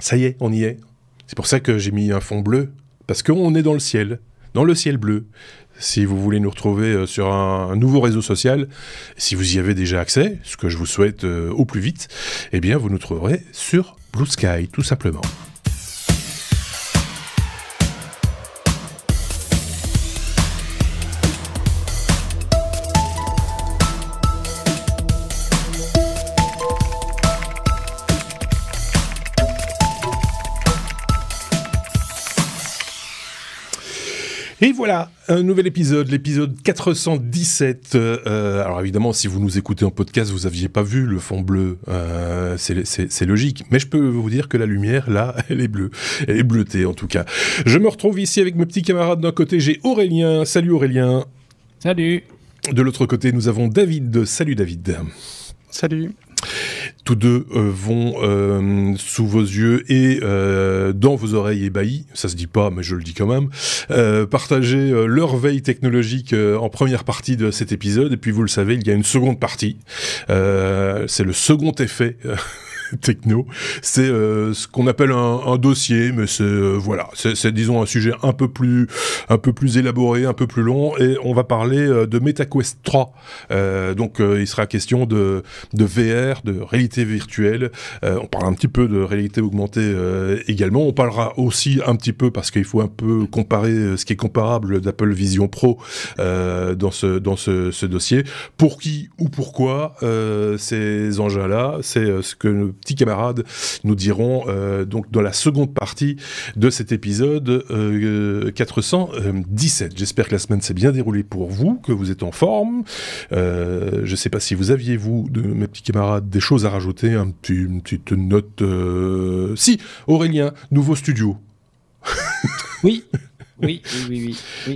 Ça y est, on y est. C'est pour ça que j'ai mis un fond bleu, parce qu'on est dans le ciel bleu. Si vous voulez nous retrouver sur un nouveau réseau social, si vous y avez déjà accès, ce que je vous souhaite au plus vite, eh bien vous nous trouverez sur Blue Sky, tout simplement. Et voilà, un nouvel épisode, l'épisode 417. Alors évidemment, si vous nous écoutez en podcast, vous n'aviez pas vu le fond bleu, c'est logique. Mais je peux vous dire que la lumière, là, elle est bleue. Elle est bleutée, en tout cas. Je me retrouve ici avec mes petits camarades. D'un côté, j'ai Aurélien. Salut Aurélien. Salut. De l'autre côté, nous avons David. Salut David. Salut. Tous deux vont sous vos yeux et dans vos oreilles ébahies, ça se dit pas mais je le dis quand même, partager leur veille technologique en première partie de cet épisode, et puis vous le savez, il y a une seconde partie, c'est le second effet techno, c'est ce qu'on appelle un dossier, mais c'est voilà, c'est disons un sujet un peu plus élaboré, un peu plus long, et on va parler de MetaQuest 3. Donc il sera question de VR, de réalité virtuelle. On parlera un petit peu de réalité augmentée également. On parlera aussi un petit peu, parce qu'il faut un peu comparer ce qui est comparable d'Apple Vision Pro dans ce dossier. Pour qui ou pourquoi ces engins-là, c'est ce que nos petits camarades nous diront donc dans la seconde partie de cet épisode 417. J'espère que la semaine s'est bien déroulée pour vous, que vous êtes en forme. Je ne sais pas si vous aviez, vous, mes petits camarades, des choses à rajouter, une petite note. Si, Aurélien, nouveau studio. Oui.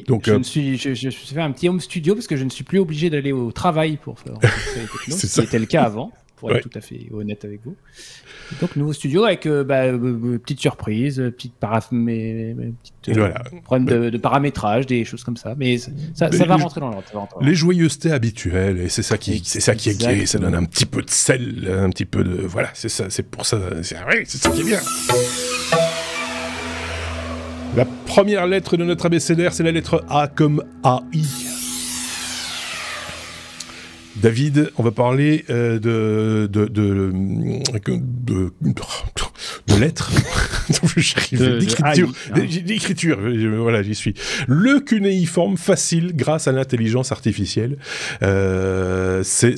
Donc, je suis fait un petit home studio parce que je ne suis plus obligé d'aller au travail pour faire les technos, ce qui était le cas avant, pour être tout à fait honnête avec vous. Donc, nouveau studio avec petite surprise, petite problème de paramétrage, des choses comme ça. Mais ça va rentrer dans l'ordre. Les joyeusetés habituelles, et c'est ça qui est gai, ça donne un petit peu de sel, un petit peu de... Voilà, c'est ça, c'est pour ça, c'est ça qui est bien. La première lettre de notre abécédaire, c'est la lettre A comme AI. David, on va parler de lettres, d'écriture, voilà, j'y suis. Le cunéiforme facile grâce à l'intelligence artificielle. C'est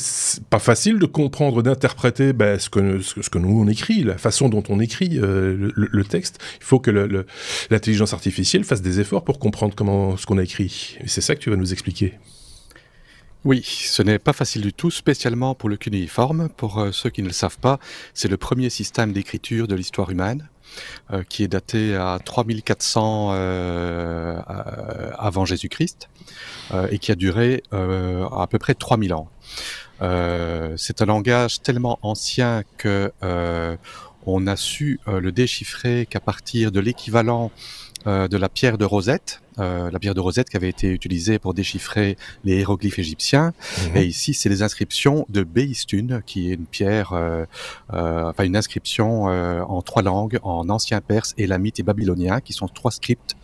pas facile de comprendre, d'interpréter ce que nous on écrit, la façon dont on écrit le texte. Il faut que l'intelligence artificielle fasse des efforts pour comprendre ce qu'on a écrit. Et c'est ça que tu vas nous expliquer. Oui, ce n'est pas facile du tout, spécialement pour le cunéiforme. Pour ceux qui ne le savent pas, c'est le premier système d'écriture de l'histoire humaine, qui est daté à 3400 avant Jésus-Christ, et qui a duré à peu près 3000 ans. C'est un langage tellement ancien que on a su le déchiffrer qu'à partir de l'équivalent de la pierre de Rosette, qui avait été utilisée pour déchiffrer les hiéroglyphes égyptiens. Et ici, c'est les inscriptions de Behistun, qui est une pierre, une inscription en 3 langues, en ancien perse, élamite et babylonien, qui sont 3 scripts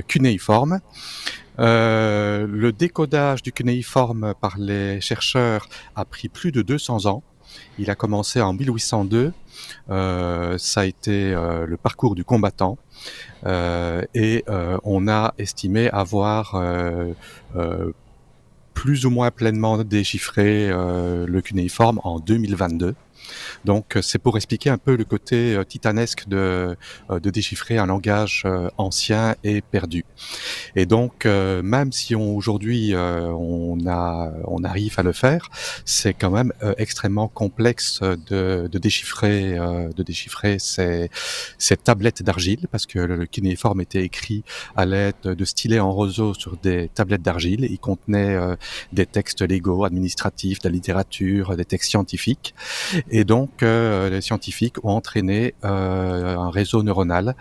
cunéiformes. Le décodage du cunéiforme par les chercheurs a pris plus de 200 ans. Il a commencé en 1802. Ça a été le parcours du combattant. Et on a estimé avoir plus ou moins pleinement déchiffré le cunéiforme en 2022. Donc c'est pour expliquer un peu le côté titanesque de déchiffrer un langage ancien et perdu. Et donc même si aujourd'hui on arrive à le faire, c'est quand même extrêmement complexe de déchiffrer ces tablettes d'argile, parce que le cunéiforme était écrit à l'aide de stylets en roseau sur des tablettes d'argile. Il contenait des textes légaux, administratifs, de la littérature, des textes scientifiques. Et donc, les scientifiques ont entraîné un réseau neuronal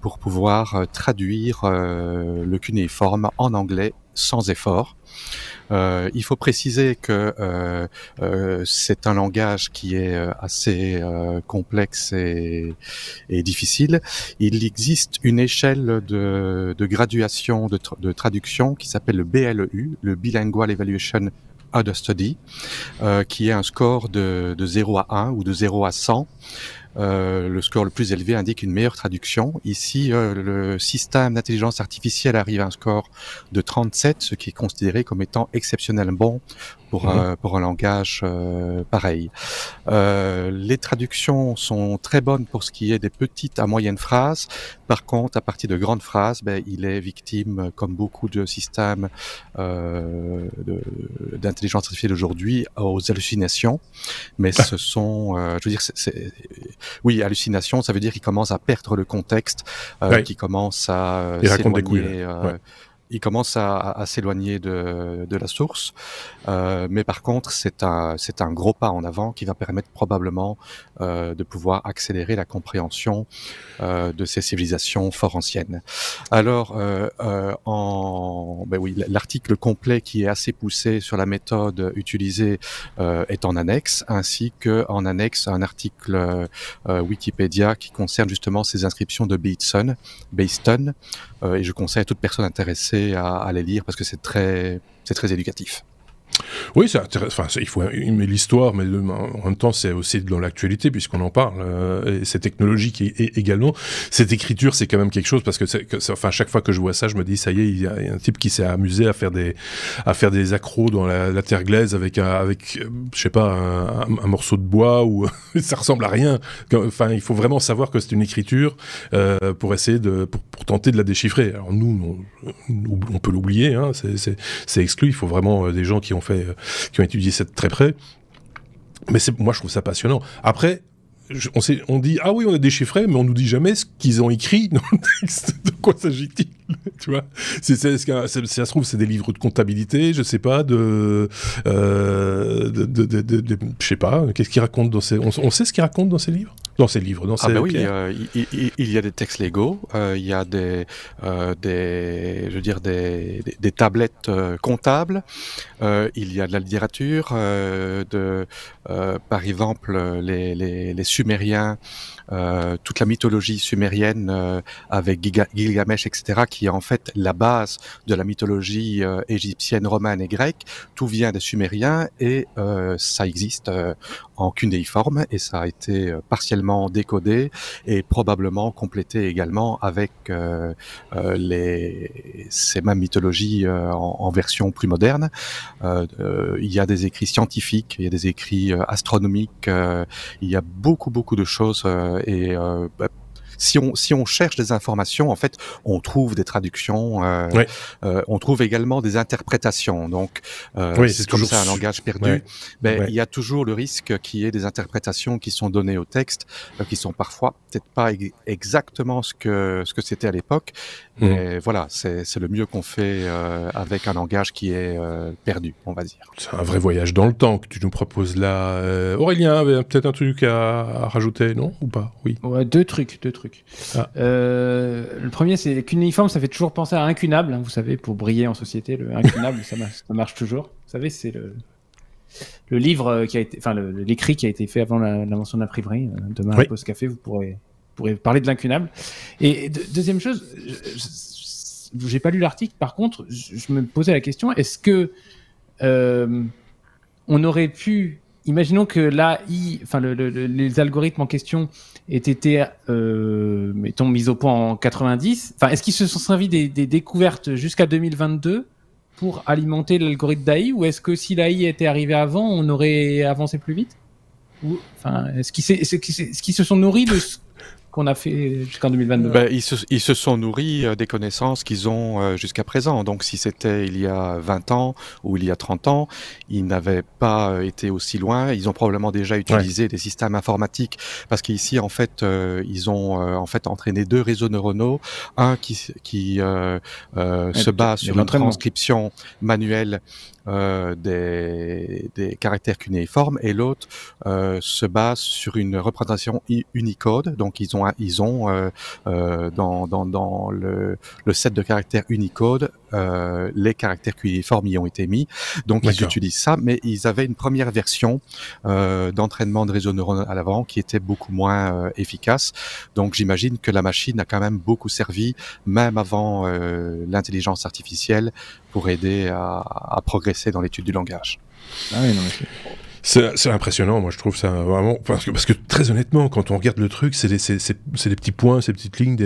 pour pouvoir traduire le cunéiforme en anglais sans effort. Il faut préciser que c'est un langage qui est assez complexe et difficile. Il existe une échelle de graduation de traduction qui s'appelle le BLEU, le Bilingual Evaluation Understudy, qui est un score de 0 à 1 ou de 0 à 100. Le score le plus élevé indique une meilleure traduction. Ici, le système d'intelligence artificielle arrive à un score de 37, ce qui est considéré comme étant exceptionnellement bon pour un langage pareil. Les traductions sont très bonnes pour ce qui est des petites à moyennes phrases. Par contre, à partir de grandes phrases, il est victime, comme beaucoup de systèmes d'intelligence artificielle aujourd'hui, aux hallucinations. Mais ce sont, je veux dire, oui, hallucination, ça veut dire qu'il commence à perdre le contexte, qu'il commence à s'éloigner. Il commence à s'éloigner de la source, mais par contre c'est un gros pas en avant qui va permettre probablement de pouvoir accélérer la compréhension de ces civilisations fort anciennes. Alors l'article complet qui est assez poussé sur la méthode utilisée est en annexe, ainsi que en annexe un article Wikipédia qui concerne justement ces inscriptions de Bateson, et je conseille à toute personne intéressée à les lire parce que c'est très éducatif. Oui, c'est intéressant. Enfin, il faut aimer l'histoire, mais en même temps, c'est aussi dans l'actualité puisqu'on en parle. Et c'est technologique et également. Cette écriture, c'est quand même quelque chose parce que, chaque fois que je vois ça, je me dis, ça y est, il y a un type qui s'est amusé à faire des accros dans la terre glaise avec je sais pas, un morceau de bois ou ça ressemble à rien. Enfin, il faut vraiment savoir que c'est une écriture pour essayer pour tenter de la déchiffrer. Alors nous, on peut l'oublier, hein, c'est exclu. Il faut vraiment des gens qui ont étudié ça de très près. Mais moi, je trouve ça passionnant. Après, on dit, ah oui, on a déchiffré, mais on nous dit jamais ce qu'ils ont écrit dans le texte. De quoi s'agit-il? Tu vois, ça se trouve, c'est des livres de comptabilité, je sais pas, je sais pas, qu'est-ce qu'ils racontent dans ces... On sait ce qu'ils racontent dans ces livres? Dans ces livres, dans ces... oui, il y a des textes légaux, il y a des tablettes comptables, il y a de la littérature, par exemple, les Sumériens, toute la mythologie sumérienne avec Gilgamesh, etc., qui est en fait la base de la mythologie égyptienne, romaine et grecque. Tout vient des Sumériens et ça existe en cunéiforme et ça a été partiellement décodé et probablement complété également avec ces mêmes mythologies en version plus moderne. Il y a des écrits scientifiques, il y a des écrits astronomiques, il y a beaucoup de choses si on cherche des informations, en fait, on trouve des traductions, on trouve également des interprétations. Donc, c'est comme ça un langage perdu. Il y a toujours le risque qu'il y ait des interprétations qui sont données au texte, qui sont parfois peut-être pas exactement ce que c'était à l'époque. Mais voilà, c'est le mieux qu'on fait avec un langage qui est perdu, on va dire. C'est un vrai voyage dans le temps que tu nous proposes là. Aurélien avait peut-être un truc à rajouter, non? Ou pas? Oui. Ouais, deux trucs. Ah. Le premier, c'est cunéiforme, ça fait toujours penser à incunable, hein, vous savez, pour briller en société, le incunable, ça marche toujours. Vous savez, c'est le livre qui a été, enfin l'écrit qui a été fait avant l'invention de l'imprimerie. Demain, à la pause café, vous pourrez parler de l'incunable. Et deuxième chose, j'ai pas lu l'article, par contre, je me posais la question, est-ce que on aurait pu, imaginons que l'AI, enfin les algorithmes en question aient été, mettons, mis au point en 90, enfin, est-ce qu'ils se sont servis des découvertes jusqu'à 2022 pour alimenter l'algorithme d'AI, ou est-ce que si l'AI était arrivée avant, on aurait avancé plus vite? Enfin, est-ce qu'ils se sont nourris de ce qu'on a fait jusqu'en 2022? Ils se sont nourris des connaissances qu'ils ont jusqu'à présent. Donc si c'était il y a 20 ans ou il y a 30 ans, ils n'avaient pas été aussi loin. Ils ont probablement déjà utilisé des systèmes informatiques parce qu'ici, en fait, ils ont entraîné deux réseaux neuronaux. Un qui se base sur une transcription manuelle des caractères cunéiformes et l'autre se base sur une représentation Unicode. Donc ils ont dans le set de caractères Unicode les caractères cunéiformes y ont été mis. Donc ils utilisent ça, mais ils avaient une première version d'entraînement de réseau neuronal à l'avant qui était beaucoup moins efficace. Donc j'imagine que la machine a quand même beaucoup servi, même avant l'intelligence artificielle, pour aider à progresser dans l'étude du langage. Ah oui, non, mais c'est impressionnant, moi je trouve ça vraiment, parce que très honnêtement, quand on regarde le truc, c'est des petits points, ces petites lignes,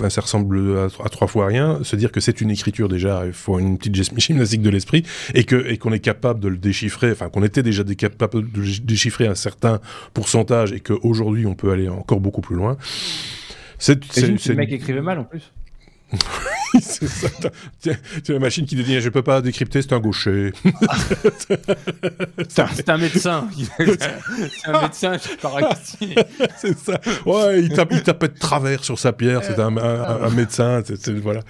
ça ressemble à 3 fois rien. Se dire que c'est une écriture déjà, il faut une petite gymnastique de l'esprit, et qu'on est capable de le déchiffrer, enfin qu'on était déjà capable de déchiffrer un certain pourcentage, et qu'aujourd'hui on peut aller encore beaucoup plus loin. C'est le mec écrivait mal en plus. C'est ça. C'est la machine qui te dit je peux pas décrypter, c'est un gaucher. C'est un médecin. C'est un médecin, je parais ici. C'est ça. Ouais, il tapait de travers sur sa pierre. C'est un médecin. Voilà.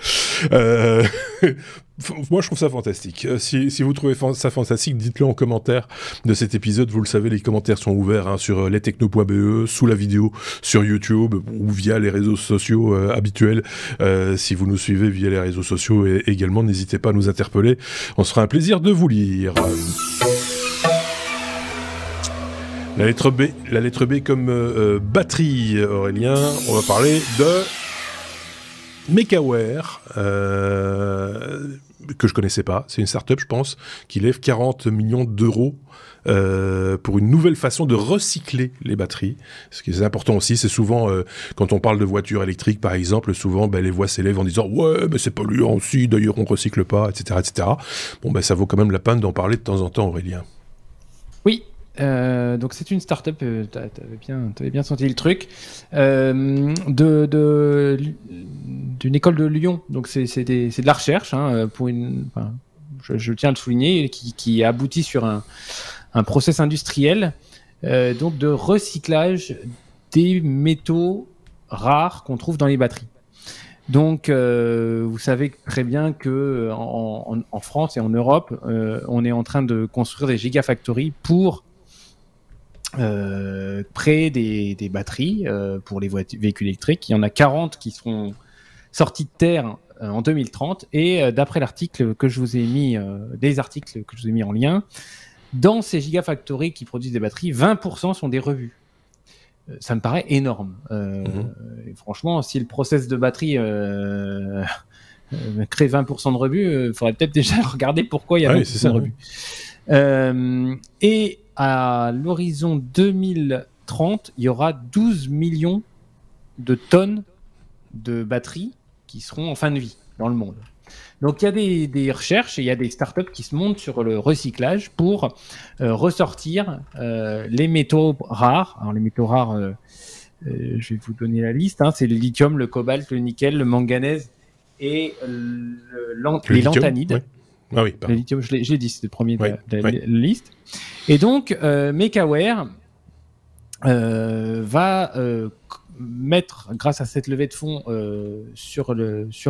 Moi, je trouve ça fantastique. Si vous trouvez ça fantastique, dites-le en commentaire de cet épisode. Vous le savez, les commentaires sont ouverts sur lestechno.be, sous la vidéo, sur YouTube ou via les réseaux sociaux habituels. Si vous nous suivez via les réseaux sociaux également, n'hésitez pas à nous interpeller. On sera un plaisir de vous lire. La lettre B comme batterie, Aurélien. On va parler de Mekaware, que je connaissais pas. C'est une start-up, je pense, qui lève 40 millions d'euros pour une nouvelle façon de recycler les batteries. Ce qui est important aussi, c'est souvent, quand on parle de voitures électriques, par exemple, souvent, les voix s'élèvent en disant « Ouais, mais c'est polluant aussi, d'ailleurs on recycle pas, etc. etc. » Bon, ça vaut quand même la peine d'en parler de temps en temps, Aurélien. Oui. Donc c'est une start-up, t'avais bien senti le truc, d'une école de Lyon. Donc c'est de la recherche, je tiens à le souligner, qui aboutit sur un process industriel, donc de recyclage des métaux rares qu'on trouve dans les batteries. Donc, vous savez très bien que en France et en Europe, on est en train de construire des gigafactories pour créer des batteries pour les véhicules électriques. Il y en a 40 qui seront sortis de terre en 2030. Et d'après l'article que je vous ai mis, des articles que je vous ai mis en lien, dans ces gigafactories qui produisent des batteries, 20% sont des revues. Ça me paraît énorme. Et franchement, si le process de batterie crée 20% de revues, il faudrait peut-être déjà regarder pourquoi il y a 20% de revues. Et à l'horizon 2030, il y aura 12 millions de tonnes de batteries qui seront en fin de vie dans le monde. Donc il y a des recherches et il y a des startups qui se montent sur le recyclage pour ressortir les métaux rares. Alors les métaux rares, je vais vous donner la liste, c'est le lithium, le cobalt, le nickel, le manganèse et les lanthanides. Ouais. Ah oui, le lithium, je l'ai dit, c'est le premier de la liste. Et donc Mekaware va mettre, grâce à cette levée de fonds, sur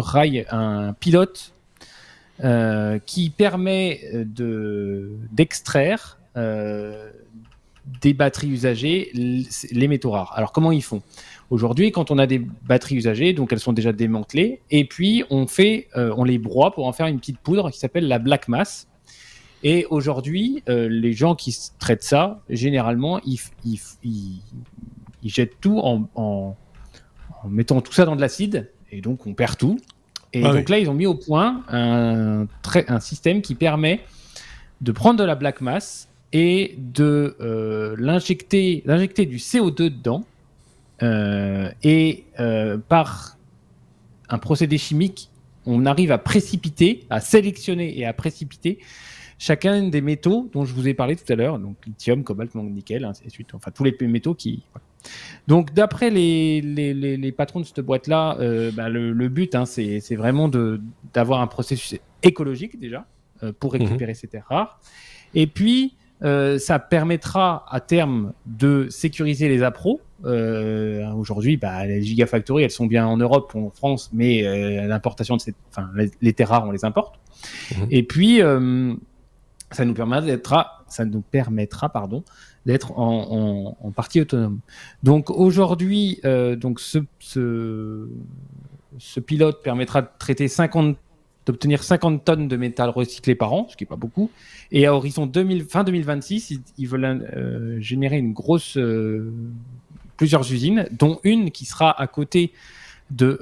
rail, un pilote qui permet d'extraire des batteries usagées les métaux rares. Alors comment ils font ? Aujourd'hui, quand on a des batteries usagées, donc elles sont déjà démantelées, et puis on les broie pour en faire une petite poudre qui s'appelle la black mass. Et aujourd'hui, les gens qui traitent ça, généralement, ils jettent tout en mettant tout ça dans de l'acide, et donc on perd tout. Et donc là, ils ont mis au point un système qui permet de prendre de la black mass et de l'injecter du CO2 dedans, et par un procédé chimique, on arrive à sélectionner et à précipiter chacun des métaux dont je vous ai parlé tout à l'heure, donc lithium, cobalt, manganèse, nickel, ainsi de suite, enfin tous les métaux qui... Voilà. Donc d'après les patrons de cette boîte-là, le but, c'est vraiment d'avoir un processus écologique déjà, pour récupérer ces terres rares, et puis ça permettra à terme de sécuriser les appros. Aujourd'hui, les gigafactories, elles sont bien en Europe, en France, mais l'importation de les terres rares, on les importe. Et puis ça nous permettra, d'être en partie autonome. Donc aujourd'hui, ce pilote permettra de traiter 50 d'obtenir 50 tonnes de métal recyclé par an, ce qui n'est pas beaucoup. Et à horizon fin 2026, ils veulent générer plusieurs usines, dont une qui sera à côté de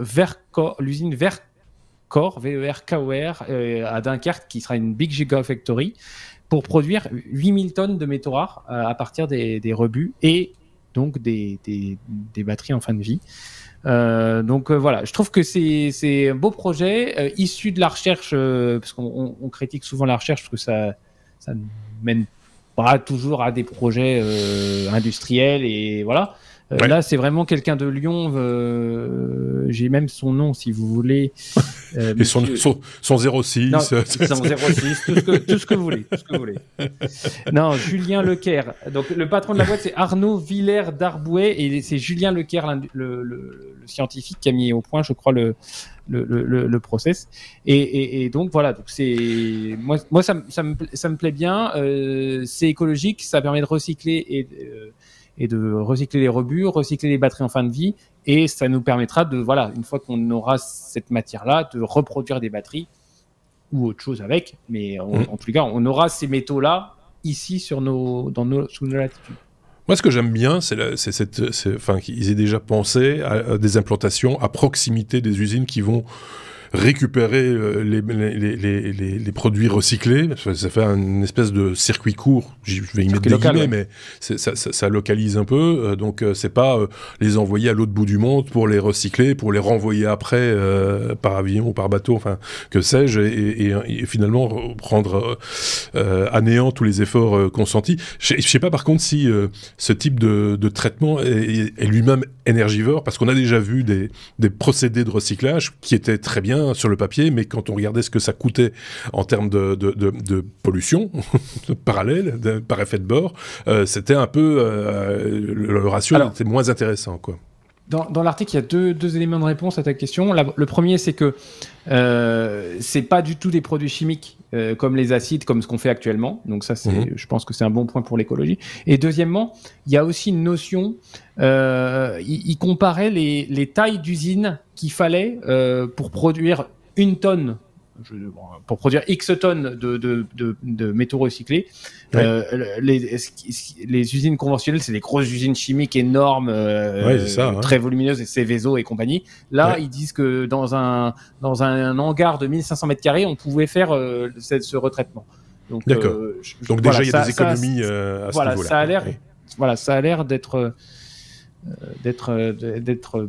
l'usine Verkor, V-E-R-K-O-R, à Dunkerque, qui sera une Big Gigafactory, pour produire 8000 tonnes de métaux rares à partir des rebuts et donc des batteries en fin de vie. Voilà, je trouve que c'est un beau projet issu de la recherche, parce qu'on critique souvent la recherche parce que ça ne mène pas toujours à des projets industriels et voilà. Là, c'est vraiment quelqu'un de Lyon. J'ai même son nom, si vous voulez. Et son 06. Non, son 06, tout ce que vous voulez. Non, Julien Leclerc. Donc, le patron de la boîte, c'est Arnaud Villers d'Arbouet. Et c'est Julien Leclerc, le scientifique, qui a mis au point, je crois, le process. Et donc, voilà. Donc moi ça me plaît bien. C'est écologique. Ça permet de recycler et de recycler les rebuts, recycler les batteries en fin de vie, et ça nous permettra de, voilà, une fois qu'on aura cette matière-là, de reproduire des batteries ou autre chose avec, mais en tout cas, on aura ces métaux-là ici sous nos latitudes. Moi, ce que j'aime bien, c'est qu'ils aient déjà pensé à des implantations à proximité des usines qui vont récupérer les produits recyclés. Ça fait une espèce de circuit court, je vais y mettre des guillemets, mais ça localise un peu, donc c'est pas les envoyer à l'autre bout du monde pour les recycler, pour les renvoyer après par avion ou par bateau, enfin que sais-je, et finalement prendre à néant tous les efforts consentis. Je sais pas par contre si ce type de traitement est lui-même énergivore, parce qu'on a déjà vu des procédés de recyclage qui étaient très bien sur le papier, mais quand on regardait ce que ça coûtait en termes de pollution parallèle, par effet de bord, c'était un peu le ratio était moins intéressant, quoi. Dans l'article, il y a deux éléments de réponse à ta question. Le premier, c'est que c'est pas du tout des produits chimiques comme les acides, comme ce qu'on fait actuellement. Donc ça, je pense que c'est un bon point pour l'écologie. Et deuxièmement, il y a aussi une notion. Il comparait les tailles d'usines qu'il fallait pour produire une tonne. Pour produire X tonnes de métaux recyclés. Les usines conventionnelles, c'est des grosses usines chimiques énormes, très volumineuses, et Céveso et compagnie. Là, ils disent que dans un hangar de 1500 m², on pouvait faire ce retraitement. Donc, d'accord. Donc déjà, il y a des économies à ce niveau-là. Ça a l'air d'être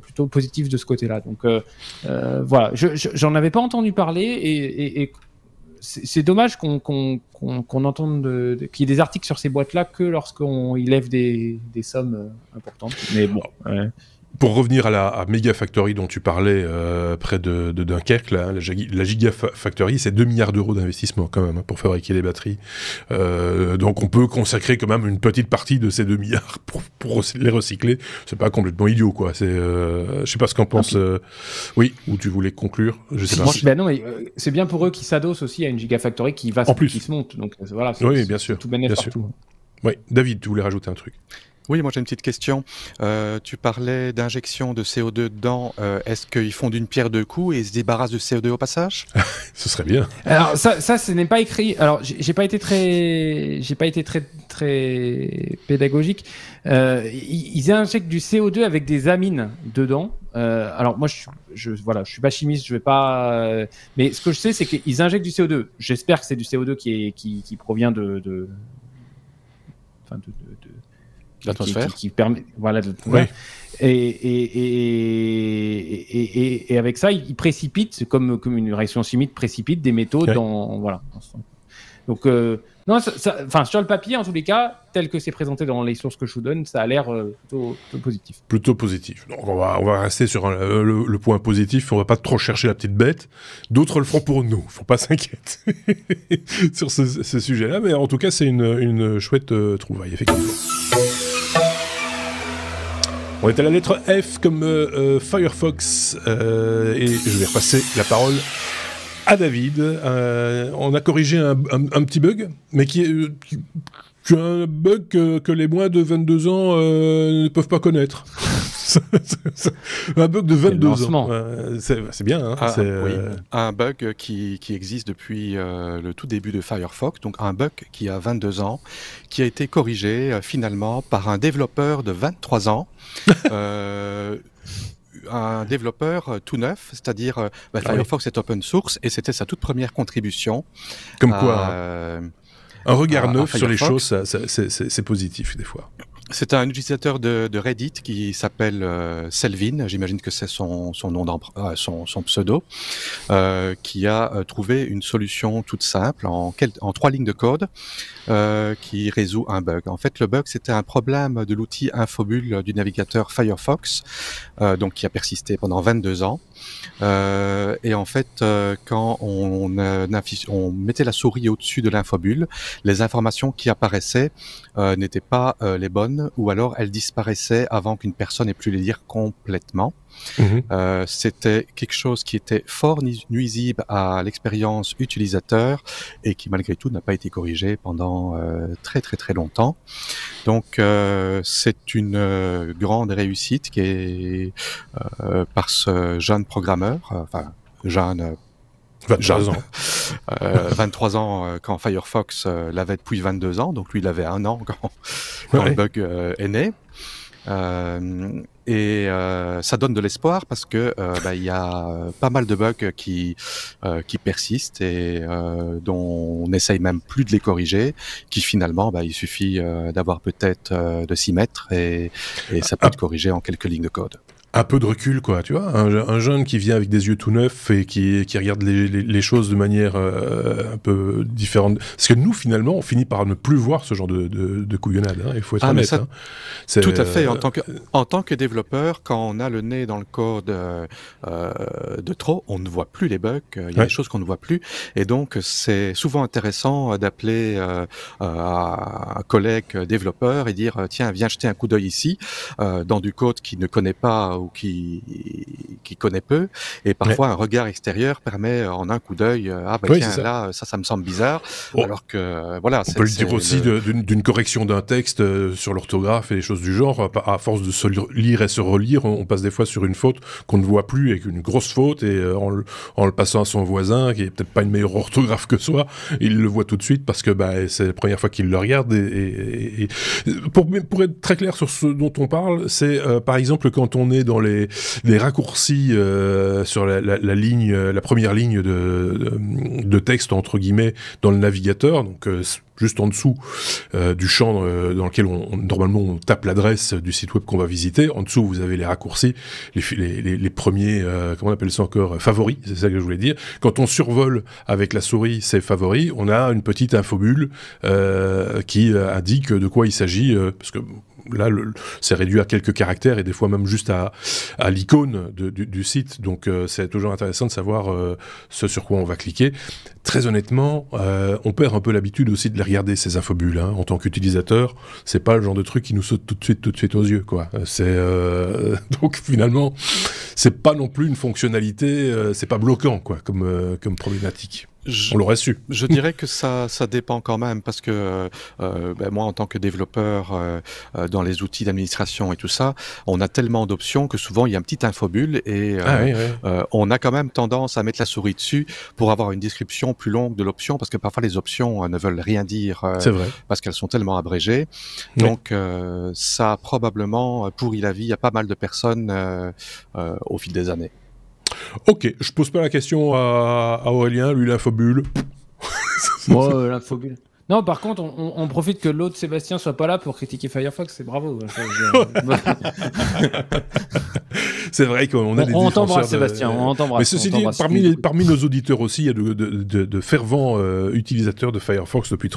plutôt positif de ce côté-là. Donc voilà, j'en avais pas entendu parler et c'est dommage qu'on entende qu'il y ait des articles sur ces boîtes-là que lorsqu'on y lève des sommes importantes. Mais bon. Pour revenir à la Megafactory dont tu parlais près de Dunkerque, là, la Gigafactory, c'est 2 milliards d'euros d'investissement quand même pour fabriquer les batteries. Donc on peut consacrer quand même une petite partie de ces 2 milliards pour les recycler. C'est pas complètement idiot, quoi. Je sais pas ce qu'en pense. Oui, ou tu voulais conclure, je sais pas. Non, c'est bien pour eux qui s'adossent aussi à une Gigafactory qui se monte. Donc voilà. Oui, bien sûr. Tout bénéfice partout. Oui, David, tu voulais rajouter un truc? Oui, moi j'ai une petite question. Tu parlais d'injection de CO2 dedans. Est-ce qu'ils font d'une pierre deux coups et ils se débarrassent de CO2 au passage? Ce serait bien. Alors ça, ce n'est pas écrit. Alors j'ai pas été très pédagogique. Ils injectent du CO2 avec des amines dedans. Alors moi je suis pas chimiste, je vais pas. Mais ce que je sais, c'est qu'ils injectent du CO2. J'espère que c'est du CO2 qui provient de l'atmosphère, qui permet, voilà, et avec ça, il précipite, c'est comme une réaction chimique précipite des métaux dans, voilà. Donc non, sur le papier, en tous les cas, tel que c'est présenté dans les sources que je vous donne, ça a l'air plutôt positif. Plutôt positif. Donc on va rester sur le point positif. On va pas trop chercher la petite bête. D'autres le feront pour nous. Faut pas s'inquiéter sur ce sujet-là. Mais en tout cas, c'est une chouette trouvaille, effectivement. On est à la lettre F comme Firefox et je vais repasser la parole à David. On a corrigé un petit bug, mais qui est un bug que les moins de 22 ans ne peuvent pas connaître. Un bug de 22 ans. C'est bien. Hein, oui. Un bug qui existe depuis le tout début de Firefox. Donc un bug qui a 22 ans, qui a été corrigé finalement par un développeur de 23 ans. Un développeur tout neuf, c'est-à-dire Firefox est open source et c'était sa toute première contribution. Comme quoi, un regard neuf sur les choses, c'est positif des fois. C'est un utilisateur de Reddit qui s'appelle Selvin, j'imagine que c'est son nom son pseudo, qui a trouvé une solution toute simple en 3 lignes de code qui résout un bug. En fait, le bug, c'était un problème de l'outil Infobule du navigateur Firefox, donc qui a persisté pendant 22 ans. Et en fait, quand on mettait la souris au-dessus de l'infobule, les informations qui apparaissaient n'étaient pas les bonnes, ou alors elles disparaissaient avant qu'une personne ait pu les lire complètement. C'était quelque chose qui était fort nuisible à l'expérience utilisateur et qui malgré tout n'a pas été corrigé pendant très très très longtemps. Donc c'est une grande réussite qui est par ce jeune programmeur, jeune 23 ans. 23 ans quand Firefox l'avait depuis 22 ans, donc lui il avait 1 an quand le bug est né. Et ça donne de l'espoir parce que il y a pas mal de bugs qui persistent et dont on n'essaye même plus de les corriger, qui finalement il suffit d'avoir peut-être de s'y mettre et ça peut être corrigé en quelques lignes de code. Un peu de recul, quoi, tu vois, un jeune qui vient avec des yeux tout neufs et qui regarde les choses de manière un peu différente. Parce que nous, finalement, on finit par ne plus voir ce genre de couillonnade, hein, il faut être honnête. Ça, hein. Tout à fait. En tant que développeur, quand on a le nez dans le code de trop, on ne voit plus les bugs, il y a des choses qu'on ne voit plus. Et donc, c'est souvent intéressant d'appeler un collègue développeur et dire « Tiens, viens jeter un coup d'œil ici, dans du code qu'il ne connaît pas ou qui connaît peu, et parfois un regard extérieur permet en un coup d'œil là ça me semble bizarre, alors que voilà. On peut le dire aussi d'une correction d'un texte sur l'orthographe et les choses du genre. À force de se lire et se relire, on passe des fois sur une faute qu'on ne voit plus, avec une grosse faute, et en le passant à son voisin qui est peut-être pas une meilleure orthographe que soi, il le voit tout de suite parce que c'est la première fois qu'il le regarde. Et pour être très clair sur ce dont on parle, c'est par exemple quand on est dans les raccourcis sur la ligne, la première ligne de texte entre guillemets dans le navigateur, donc juste en dessous du champ dans lequel normalement on tape l'adresse du site web qu'on va visiter. En dessous, vous avez les raccourcis, les premiers, comment on appelle ça encore, favoris, c'est ça que je voulais dire. Quand on survole avec la souris ces favoris, on a une petite infobule qui indique de quoi il s'agit, parce que là, c'est réduit à quelques caractères et des fois même juste à l'icône du site. Donc, c'est toujours intéressant de savoir ce sur quoi on va cliquer. Très honnêtement, on perd un peu l'habitude aussi de les regarder, ces infobules. Hein. En tant qu'utilisateur, c'est pas le genre de truc qui nous saute tout de suite aux yeux, quoi. Donc, finalement, c'est pas non plus une fonctionnalité, c'est pas bloquant, quoi, comme problématique. On l'aurait su. Je dirais que ça dépend quand même, parce que moi, en tant que développeur dans les outils d'administration et tout ça, on a tellement d'options que souvent il y a un petit infobule et on a quand même tendance à mettre la souris dessus pour avoir une description plus longue de l'option, parce que parfois les options ne veulent rien dire parce qu'elles sont tellement abrégées. Donc ça a probablement pourri la vie à pas mal de personnes au fil des années. Ok, je pose pas la question à Aurélien, lui l'infobule. Moi, l'infobule. Non, par contre, on profite que l'autre Sébastien soit pas là pour critiquer Firefox, c'est bravo. C'est vrai qu'on a des on t'embrasse, Sébastien, on t'embrasse. Mais ceci dit, parmi nos auditeurs aussi, il y a de fervents utilisateurs de Firefox depuis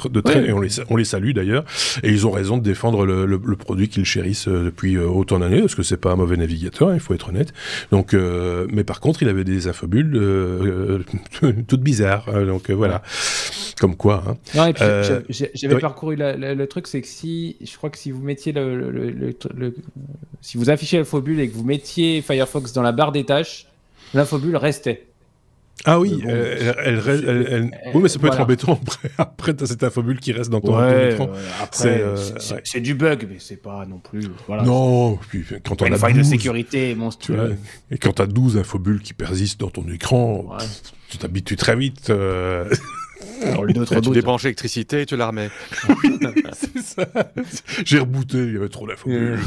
et on les salue d'ailleurs, et ils ont raison de défendre le produit qu'ils chérissent depuis autant d'années, parce que c'est pas un mauvais navigateur, il faut être honnête. Donc, mais par contre, il avait des infobules toutes bizarres, donc voilà. Comme quoi. Hein. Non, et puis j'avais parcouru le truc, c'est que je crois que si vous mettiez si vous affichez l'infobule et que vous mettiez Firefox dans la barre des tâches, l'infobule restait. Ah oui, oui, mais ça peut être embêtant après t'as cette infobulle qui reste dans ton écran. C'est du bug, mais c'est pas non plus. Voilà, non, puis quand on a une faille de sécurité monstrueuse. Et quand t'as 12 infobulles qui persistent dans ton écran, tu t'habitues très vite. Tu débranches l'électricité et tu la remets. Oui, c'est ça. J'ai rebooté, il y avait trop d'infobulles.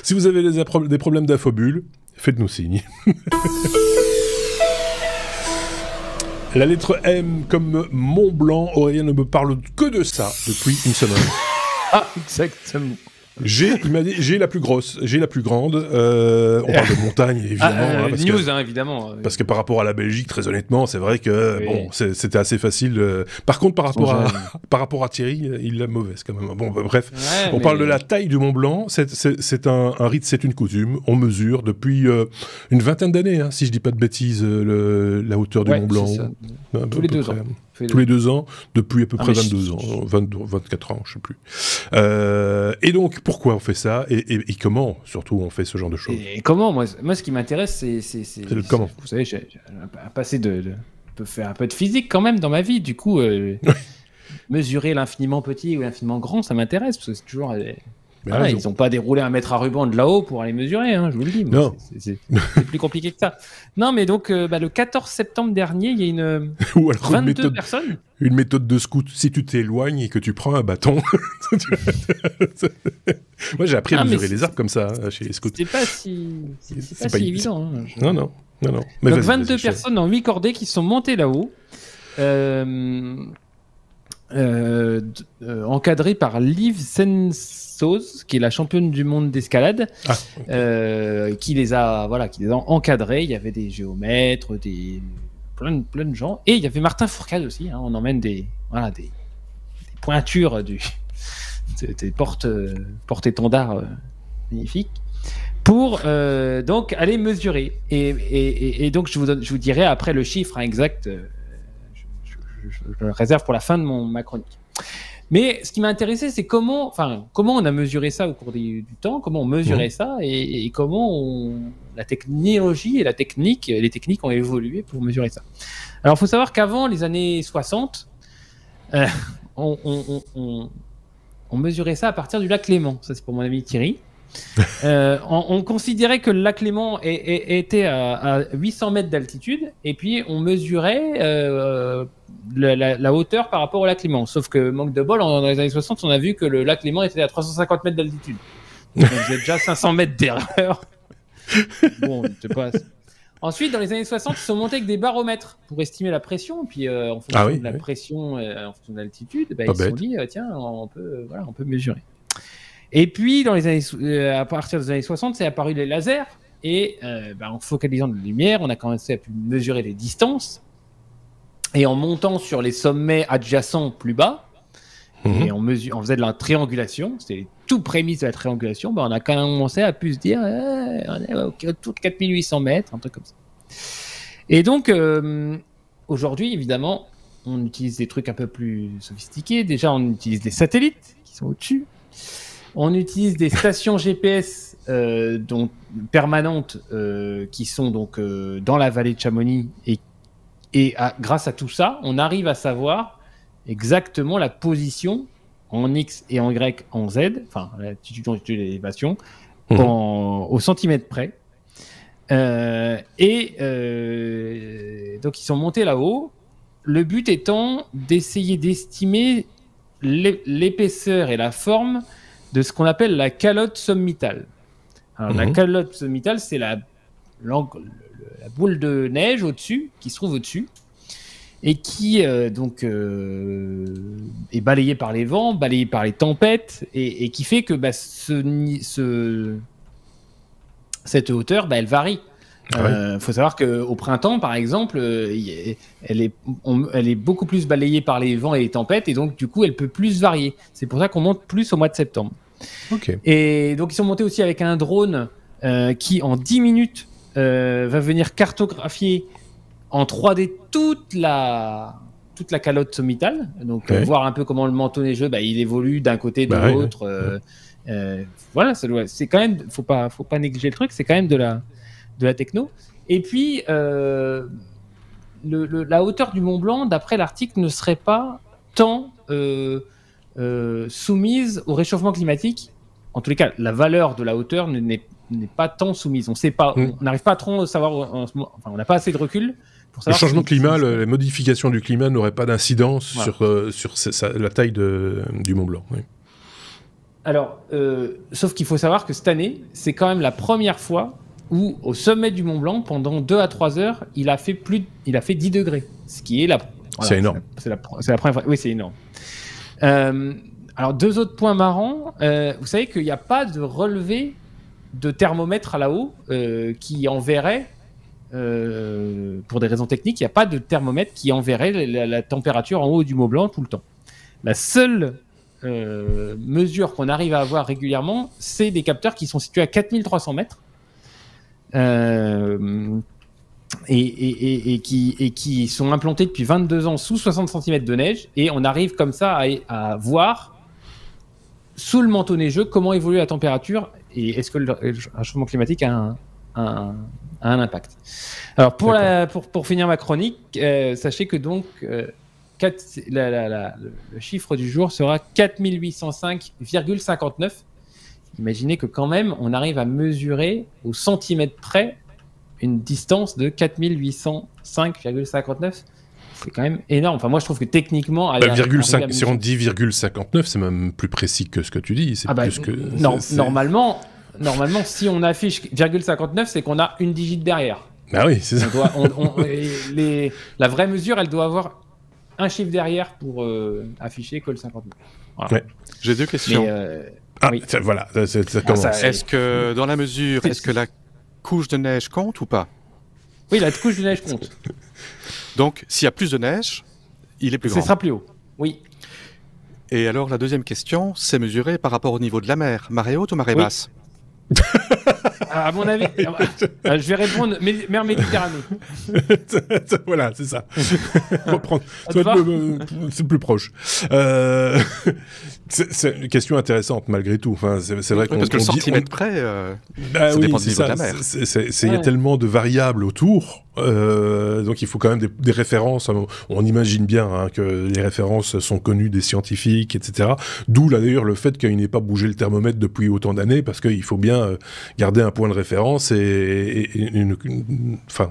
Si vous avez des problèmes d'infobulles, faites-nous signe. La lettre M comme Mont Blanc. Aurélien ne me parle que de ça depuis une semaine. Ah, exactement. Il m'a dit, j'ai la plus grosse, j'ai la plus grande. On parle de montagne, évidemment. Évidemment. Parce que par rapport à la Belgique, très honnêtement, c'est vrai que c'était assez facile. Par contre, par rapport à Thierry, il l'a mauvaise quand même. Bon, bref, on parle de la taille du Mont Blanc. C'est un rite, c'est une coutume. On mesure depuis une vingtaine d'années, si je dis pas de bêtises, la hauteur du Mont Blanc. Tous les 2 ans. Tous les 2 ans, depuis à peu près 22 ans, 24 ans, je sais plus. Et donc, pourquoi on fait ça et comment, surtout, on fait ce genre de choses? Et comment moi, ce qui m'intéresse, c'est le comment. Vous savez, j'ai un passé faire un peu de physique quand même dans ma vie. Du coup, mesurer l'infiniment petit ou l'infiniment grand, ça m'intéresse parce que c'est toujours. Ils n'ont pas déroulé un mètre à ruban de là-haut pour aller mesurer, je vous le dis. Non. C'est plus compliqué que ça. Non, mais donc, le 14 septembre dernier, il y a une 22 personnes. Une méthode de scout. Si tu t'éloignes et que tu prends un bâton... Moi, j'ai appris à mesurer les arbres comme ça chez les scouts. C'est pas si évident. Non. Mais donc, 22 personnes en 8 cordées qui sont montées là-haut. Encadrée par Liv Sensose, qui est la championne du monde d'escalade, qui les a encadrés. Il y avait des géomètres, plein de gens, et il y avait Martin Fourcade aussi. On emmène des pointures des porte-étendards magnifiques pour donc aller mesurer. Et donc je vous dirai après le chiffre exact. Je le réserve pour la fin de ma chronique. Mais ce qui m'a intéressé, c'est comment on a mesuré ça au cours du temps, comment on mesurait ça et comment la technologie et les techniques ont évolué pour mesurer ça. Alors, il faut savoir qu'avant les années 60, on mesurait ça à partir du lac Léman. Ça, c'est pour mon ami Thierry. On considérait que le lac Léman était à 800 mètres d'altitude et puis on mesurait la hauteur par rapport au lac Léman. Sauf que, manque de bol, dans les années 60, on a vu que le lac Léman était à 350 mètres d'altitude. Donc on faisait déjà 500 mètres d'erreur. Bon, je sais pas. Ensuite, dans les années 60, ils sont montés avec des baromètres pour estimer la pression. Puis en fonction de la pression, en fonction de l'altitude, ils se sont dit, tiens, on peut mesurer. Et puis, à partir des années 60, c'est apparu les lasers. Et en focalisant de la lumière, on a commencé à mesurer les distances. Et en montant sur les sommets adjacents plus bas, et on faisait de la triangulation. C'était les tout prémices de la triangulation. On a quand même commencé à se dire on est autour de 4800 mètres, un truc comme ça. Et donc, aujourd'hui, évidemment, on utilise des trucs un peu plus sophistiqués. Déjà, on utilise des satellites qui sont au-dessus. On utilise des stations GPS permanentes qui sont donc dans la vallée de Chamonix et grâce à tout ça, on arrive à savoir exactement la position en X et en Y, en Z, enfin l'altitude, longitude et l'élévation, au centimètre près. Donc ils sont montés là-haut. Le but étant d'essayer d'estimer l'épaisseur et la forme de ce qu'on appelle la calotte sommitale. Alors, la calotte sommitale, c'est la boule de neige au-dessus, qui se trouve au-dessus, et qui est balayée par les vents, balayée par les tempêtes, et qui fait que cette hauteur, elle varie. Faut savoir qu'au printemps, par exemple, elle est beaucoup plus balayée par les vents et les tempêtes, et donc du coup, elle peut plus varier. C'est pour ça qu'on monte plus au mois de septembre. Okay. Et donc ils sont montés aussi avec un drone qui en 10 minutes va venir cartographier en 3D toute la calotte sommitale, donc voir un peu comment le manteau neigeux il évolue d'un côté de l'autre. Voilà, c'est quand même, faut pas négliger le truc, c'est quand même de la techno. Et puis la hauteur du Mont Blanc, d'après l'article, ne serait pas tant soumise au réchauffement climatique. En tous les cas, la valeur de la hauteur n'est pas tant soumise. On sait pas, on n'arrive pas à trop savoir. On n'a pas assez de recul. Le changement climatique, les modifications du climat n'auraient pas d'incidence sur la taille du Mont Blanc. Oui. Alors, sauf qu'il faut savoir que cette année, c'est quand même la première fois où, au sommet du Mont Blanc, pendant 2 à 3 heures, il a fait 10 degrés. Ce qui est c'est énorme. C'est la première fois. Oui, c'est énorme. Alors, 2 autres points marrants. Vous savez qu'il n'y a pas de relevé de thermomètre à la haut qui enverrait, pour des raisons techniques, il n'y a pas de thermomètre qui enverrait la température en haut du Mont Blanc tout le temps. La seule mesure qu'on arrive à avoir régulièrement, c'est des capteurs qui sont situés à 4300 mètres et qui sont implantés depuis 22 ans sous 60 cm de neige, et on arrive comme ça à voir sous le manteau neigeux comment évolue la température et est-ce que le réchauffement climatique a un impact. Alors pour finir ma chronique, sachez que donc le chiffre du jour sera 4805,59. Imaginez que quand même on arrive à mesurer au centimètre près une distance de 4805,59. C'est quand même énorme. Enfin, moi, je trouve que techniquement... si on dit 0,59, c'est même plus précis que ce que tu dis. Normalement, si on affiche 0,59, c'est qu'on a une digite derrière. Ah oui, c'est ça. La vraie mesure, elle doit avoir un chiffre derrière pour afficher que le 59. Voilà. Ouais. J'ai 2 questions. Oui. Voilà, ça commence. Est-ce que, dans la mesure, est-ce que la couche de neige compte ou pas? Oui, la couche de neige compte. Donc, s'il y a plus de neige, il est plus grand. Ce sera plus haut, oui. Et alors, la deuxième question, c'est mesuré par rapport au niveau de la mer. Marée haute ou marée basse? À mon avis, je vais répondre mer Méditerranée. Voilà, c'est ça. C'est plus proche. C'est une question intéressante malgré tout. Enfin, c'est vrai parce que le centimètre près, ça dépend du niveau de la mer. Il y a tellement de variables autour, donc il faut quand même des références. On imagine bien que les références sont connues des scientifiques, etc. D'où là d'ailleurs le fait qu'il n'ait pas bougé le thermomètre depuis autant d'années, parce qu'il faut bien garder un point de référence enfin,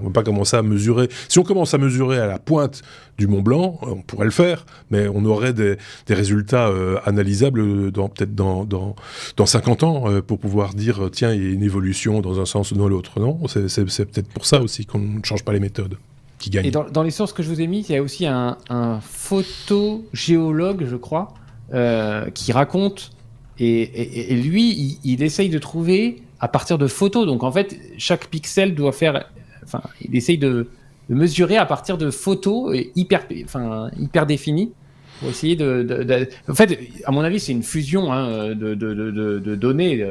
on ne va pas commencer à mesurer. Si on commence à mesurer à la pointe du Mont Blanc, on pourrait le faire, mais on aurait des résultats analysables peut-être dans 50 ans pour pouvoir dire tiens, il y a une évolution dans un sens ou dans l'autre. Non, c'est peut-être pour ça aussi qu'on ne change pas les méthodes qui gagnent. Et dans les sources que je vous ai mises, il y a aussi un photogéologue, je crois, qui raconte, et lui, il essaye de trouver à partir de photos. Donc en fait, chaque pixel doit faire... Enfin, il essaye de mesurer à partir de photos hyper définies pour essayer En fait, à mon avis, c'est une fusion de données.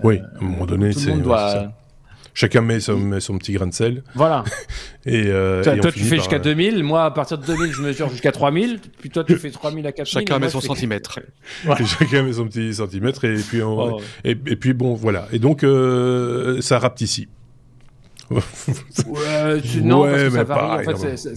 Oui, à un moment donné, chacun met son petit grain de sel. Voilà. Toi, tu fais jusqu'à 2000. Moi, à partir de 2000, je mesure jusqu'à 3000. Puis toi, tu fais 3000 à 4000. Chacun met son centimètre. Ouais. Chacun met son petit centimètre. Et puis, bon, voilà. Et donc, ça rapetissait. Non, parce que ça varie. En fait,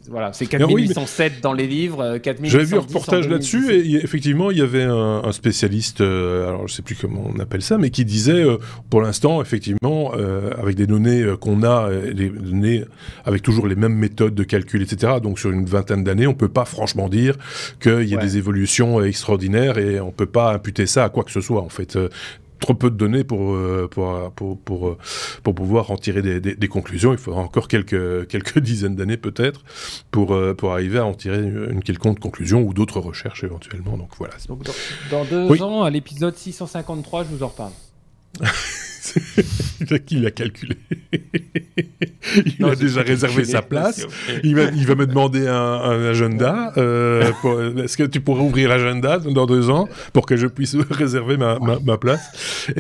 voilà, c'est 4807 dans les livres, 4110. J'avais vu un reportage là-dessus, et effectivement, il y avait un spécialiste, alors je sais plus comment on appelle ça, mais qui disait, pour l'instant, effectivement, avec des données qu'on a, des données avec toujours les mêmes méthodes de calcul, etc., donc sur une vingtaine d'années, on peut pas franchement dire qu'il y a des évolutions extraordinaires, et on peut pas imputer ça à quoi que ce soit, en fait. Trop peu de données pour pouvoir en tirer des conclusions. Il faudra encore quelques dizaines d'années peut-être pour arriver à en tirer une quelconque conclusion ou d'autres recherches éventuellement. Donc voilà. Donc, dans 2 ans, à l'épisode 653, je vous en reparle. Il a calculé. Il a déjà réservé sa place. Il va me demander un agenda. Est-ce que tu pourrais ouvrir l'agenda dans 2 ans pour que je puisse réserver ma place?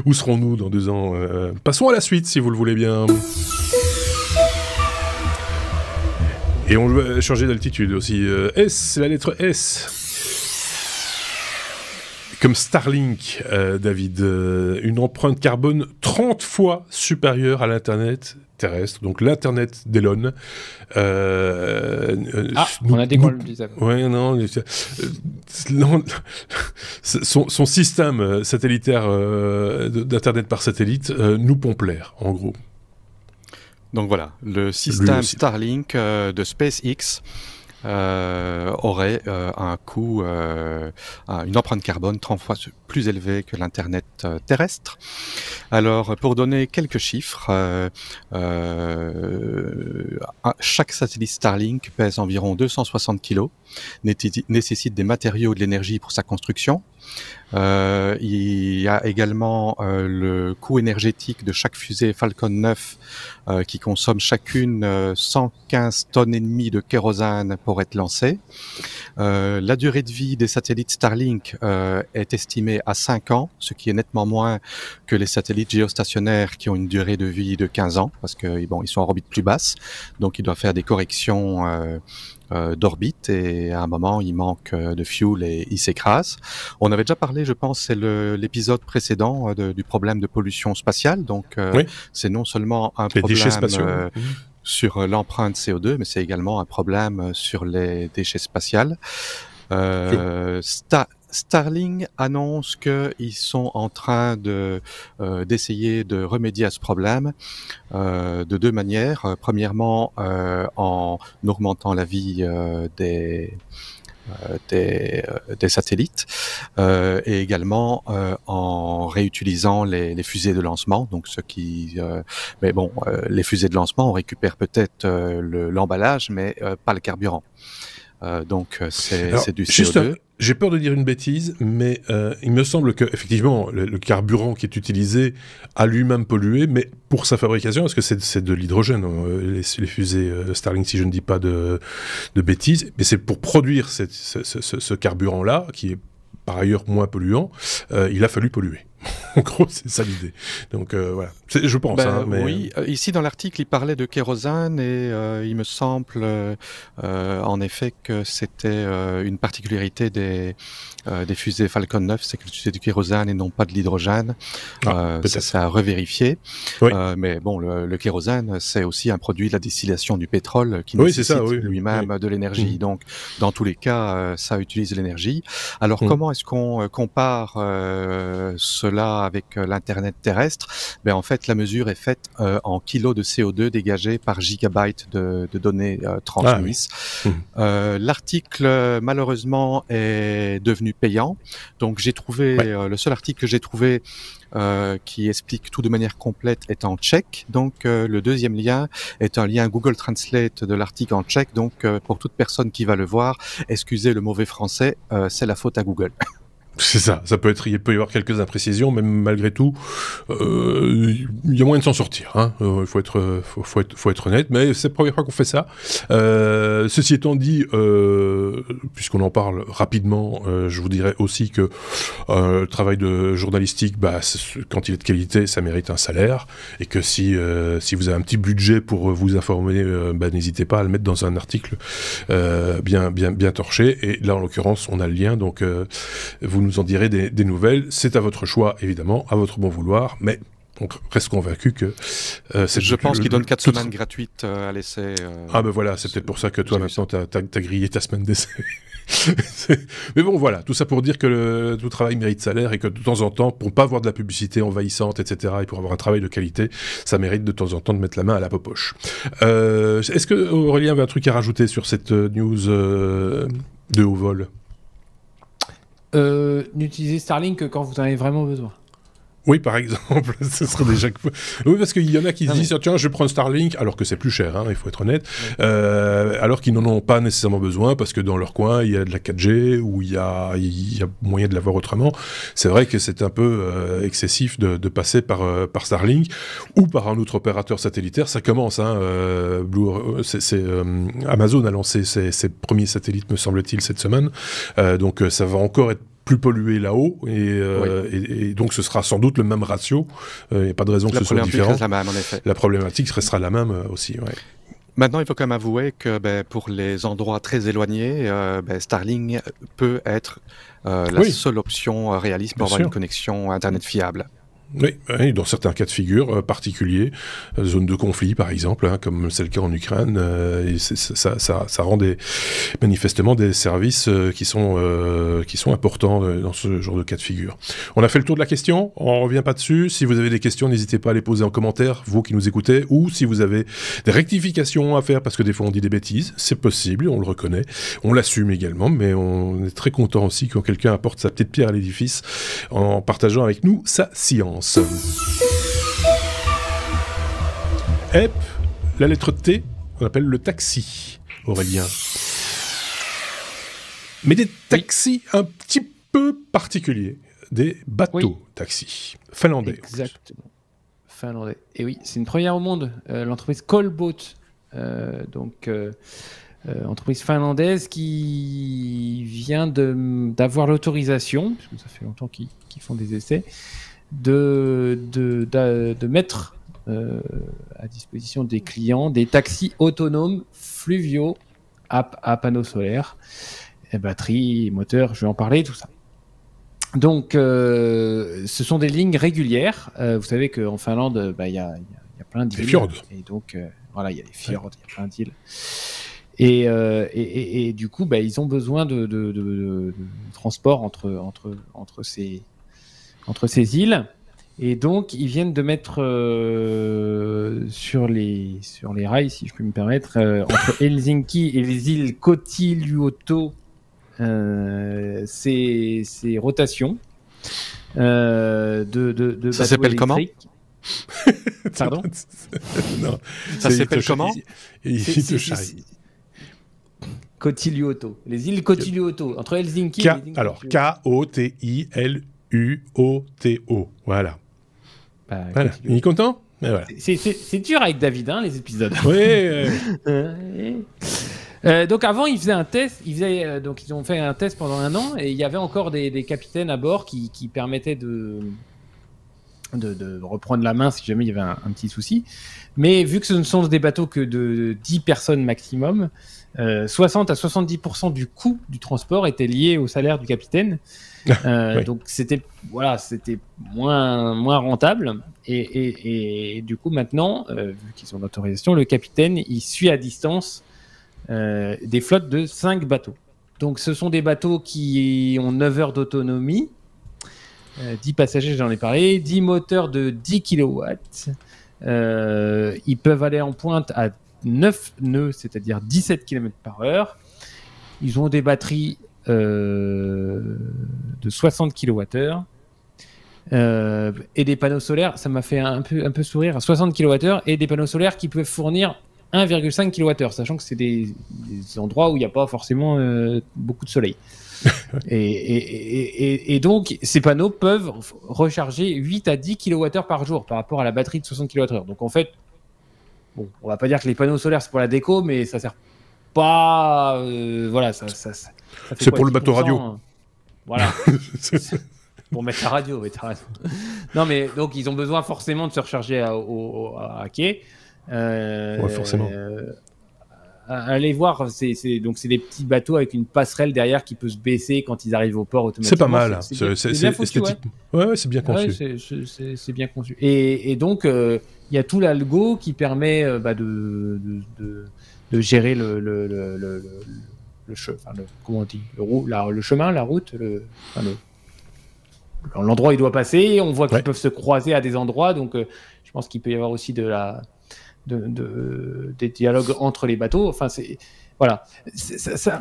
Où serons-nous dans 2 ans? Passons à la suite, si vous le voulez bien. Et on va changer d'altitude aussi. S, c'est la lettre S. Comme Starlink, David, une empreinte carbone 30 fois supérieure à l'Internet terrestre, donc l'Internet d'Elon. On a dit qu'on le disait. Ouais, non. Son système satellitaire d'Internet par satellite nous pompe l'air, en gros. Donc voilà, le système Starlink de SpaceX aurait un coût, une empreinte carbone 30 fois plus élevée que l'Internet terrestre. Alors, pour donner quelques chiffres, chaque satellite Starlink pèse environ 260 kg, nécessite des matériaux et de l'énergie pour sa construction. Il y a également le coût énergétique de chaque fusée Falcon 9 qui consomme chacune 115 tonnes et demie de kérosène pour être lancée. La durée de vie des satellites Starlink est estimée à 5 ans, ce qui est nettement moins que les satellites géostationnaires qui ont une durée de vie de 15 ans, parce que bon, ils sont en orbite plus basse, donc il doit faire des corrections d'orbite et à un moment il manque de fuel et il s'écrase. On avait déjà parlé, je pense, c'est l'épisode précédent du problème de pollution spatiale, donc c'est non seulement un problème sur l'empreinte CO2, mais c'est également un problème sur les déchets spatials. Starlink annonce qu'ils sont en train d'essayer de remédier à ce problème de deux manières. Premièrement, en augmentant la vie des satellites et également en réutilisant les fusées de lancement. Donc mais bon, les fusées de lancement, on récupère peut-être l'emballage, mais pas le carburant. Donc c'est du CO2. J'ai peur de dire une bêtise, mais il me semble que effectivement le carburant qui est utilisé a lui-même pollué, mais pour sa fabrication, est-ce que c'est de l'hydrogène, les fusées Starlink, si je ne dis pas de bêtises, mais c'est pour produire ce carburant-là, qui est par ailleurs moins polluant, il a fallu polluer. En gros, c'est ça l'idée. Donc voilà, je pense. Mais... Oui, ici dans l'article, il parlait de kérosène et il me semble en effet que c'était une particularité des fusées Falcon 9, c'est que c'était du kérosène et non pas de l'hydrogène. Ça a revérifié. Oui. Mais bon, le kérosène, c'est aussi un produit de la distillation du pétrole qui nécessite lui-même de l'énergie. Donc, dans tous les cas, ça utilise de l'énergie. Alors, comment est-ce qu'on compare cela avec l'Internet terrestre? Ben, en fait, la mesure est faite en kilos de CO2 dégagés par gigabyte de données transmises. L'article, malheureusement, est devenu payant. Donc, j'ai trouvé, le seul article que j'ai trouvé qui explique tout de manière complète est en tchèque. Donc, le deuxième lien est un lien Google Translate de l'article en tchèque. Donc, pour toute personne qui va le voir, excusez le mauvais français, c'est la faute à Google. C'est ça, il peut y avoir quelques imprécisions, mais malgré tout, il y a moyen de s'en sortir. Il faut être honnête, mais c'est la première fois qu'on fait ça. Ceci étant dit, puisqu'on en parle rapidement, je vous dirais aussi que le travail de journalistique, quand il est de qualité, ça mérite un salaire, et que si vous avez un petit budget pour vous informer, n'hésitez pas à le mettre dans un article bien torché. Et là, en l'occurrence, on a le lien, donc vous nous en direz des nouvelles. C'est à votre choix, évidemment, à votre bon vouloir, mais on reste convaincu que... je pense qu'il donne 4 semaines gratuites à l'essai. Voilà, c'est peut-être pour ça que toi, maintenant, t'as grillé ta semaine d'essai. Mais bon, voilà, tout ça pour dire que tout travail mérite salaire et que de temps en temps, pour ne pas avoir de la publicité envahissante, etc., et pour avoir un travail de qualité, ça mérite de temps en temps de mettre la main à la poche. Est-ce que Aurélien avait un truc à rajouter sur cette news de haut vol ? N'utilisez Starlink que quand vous en avez vraiment besoin. Oui, par exemple, ce serait déjà... Oui, parce qu'il y en a qui se disent « Tiens, je prends Starlink », alors que c'est plus cher, il faut être honnête, alors qu'ils n'en ont pas nécessairement besoin, parce que dans leur coin, il y a de la 4G, ou il y a moyen de l'avoir autrement. C'est vrai que c'est un peu excessif de passer par Starlink, ou par un autre opérateur satellitaire. Ça commence, Amazon a lancé ses premiers satellites, me semble-t-il, cette semaine, donc ça va encore être plus pollué là-haut, et donc ce sera sans doute le même ratio. Il n'y a pas de raison que ce soit différent. La même, en effet. La problématique restera la même aussi. Ouais. Maintenant, il faut quand même avouer que pour les endroits très éloignés, Starlink peut être la seule option réaliste pour avoir une connexion Internet fiable. Oui, dans certains cas de figure particuliers, zone de conflit par exemple, comme c'est le cas en Ukraine, et ça rend manifestement des services qui sont importants dans ce genre de cas de figure. On a fait le tour de la question, on revient pas dessus. Si vous avez des questions, n'hésitez pas à les poser en commentaire, vous qui nous écoutez, ou si vous avez des rectifications à faire, parce que des fois on dit des bêtises, c'est possible, on le reconnaît, on l'assume également, mais on est très content aussi quand quelqu'un apporte sa petite pierre à l'édifice en partageant avec nous sa science. EP, la lettre T, on appelle le taxi, Aurélien. Mais des taxis un petit peu particuliers, des bateaux taxis, finlandais. Exactement, finlandais. Et oui, c'est une première au monde, l'entreprise Colboat, entreprise finlandaise qui vient d'avoir l'autorisation, parce que ça fait longtemps qu'ils font des essais, de mettre à disposition des clients des taxis autonomes fluviaux à panneaux solaires, batterie, moteur, je vais en parler, tout ça. Donc, ce sont des lignes régulières. Vous savez qu'en Finlande, il y a plein d'îles. Les fjords. Et donc, voilà, il y a les fjords, il y a plein d'îles. Et du coup, ils ont besoin de transport entre ces îles, et donc ils viennent de mettre sur les rails, si je puis me permettre, entre Helsinki et les îles Kotiluoto, ces rotations de ça s'appelle comment? Pardon? Non, ça s'appelle comment? Kotiluoto, les îles Kotiluoto, entre Helsinki et Helsinki. Alors, Kotiluoto, voilà. Voilà. Il est content? Voilà. C'est dur avec David, les épisodes. Oui. Donc avant, ils faisaient un test. Donc ils ont fait un test pendant 1 an, et il y avait encore des capitaines à bord qui permettaient de reprendre la main si jamais il y avait un petit souci. Mais vu que ce ne sont des bateaux que de 10 personnes maximum, 60 à 70% du coût du transport était lié au salaire du capitaine. Oui. Donc c'était moins rentable, et du coup maintenant, vu qu'ils ont l'autorisation, le capitaine il suit à distance des flottes de 5 bateaux. Donc ce sont des bateaux qui ont 9 heures d'autonomie, 10 passagers, j'en ai parlé, 10 moteurs de 10 kW. Ils peuvent aller en pointe à 9 nœuds, c'est-à-dire 17 km/h. Ils ont des batteries de 60 kWh et des panneaux solaires. Ça m'a fait un peu sourire. 60 kWh et des panneaux solaires qui peuvent fournir 1,5 kWh, sachant que c'est des endroits où il n'y a pas forcément beaucoup de soleil. et donc, ces panneaux peuvent recharger 8 à 10 kWh par jour par rapport à la batterie de 60 kWh. Donc, en fait, bon, on va pas dire que les panneaux solaires, c'est pour la déco, mais ça sert pas... voilà, ça c'est pour le bateau radio. Voilà. Pour mettre la radio, mais t'as raison. Non, mais donc, ils ont besoin forcément de se recharger à quai. Ouais, forcément. Allez voir, c'est des petits bateaux avec une passerelle derrière qui peut se baisser quand ils arrivent au port automatiquement. C'est pas mal, c'est bien foutu, esthétique. Ouais, c'est bien conçu. Ouais, c'est bien conçu. Et donc, il y a tout l'algo qui permet de gérer le chemin, la route, l'endroit où il doit passer. On voit qu'ils peuvent se croiser à des endroits, donc je pense qu'il peut y avoir aussi des dialogues entre les bateaux. Enfin, voilà.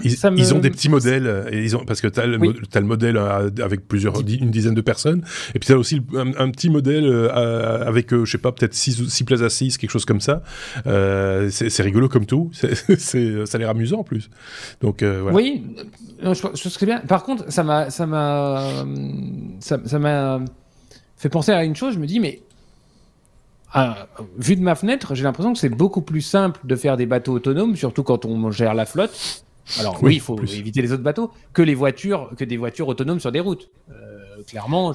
Ils ont des petits modèles, parce que tu as le modèle avec une dizaine de personnes, et puis tu as aussi un petit modèle avec, je sais pas, peut-être 6 places assises, quelque chose comme ça. C'est rigolo comme tout. Ça a l'air amusant en plus. Donc, voilà. Oui, je serais bien. Par contre, ça m'a fait penser à une chose. Je me dis, mais vu de ma fenêtre, j'ai l'impression que c'est beaucoup plus simple de faire des bateaux autonomes, surtout quand on gère la flotte. Alors oui, il faut éviter les autres bateaux, que des voitures autonomes sur des routes. Clairement,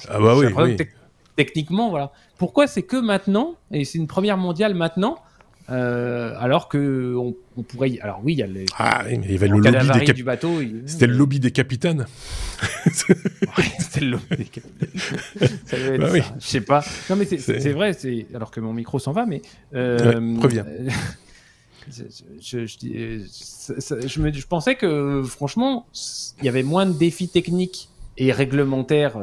techniquement, voilà. Pourquoi c'est que maintenant, et c'est une première mondiale maintenant, alors que on pourrait. Alors oui, il y a les. Ah, mais il y avait le lobby du bateau. C'était le lobby des capitaines. Ouais, c'était le lobby des capitaines. Ça devait être ça. Je sais pas. Non, mais c'est vrai. Alors que mon micro s'en va, mais. Reviens. Je pensais que franchement, il y avait moins de défis techniques et réglementaire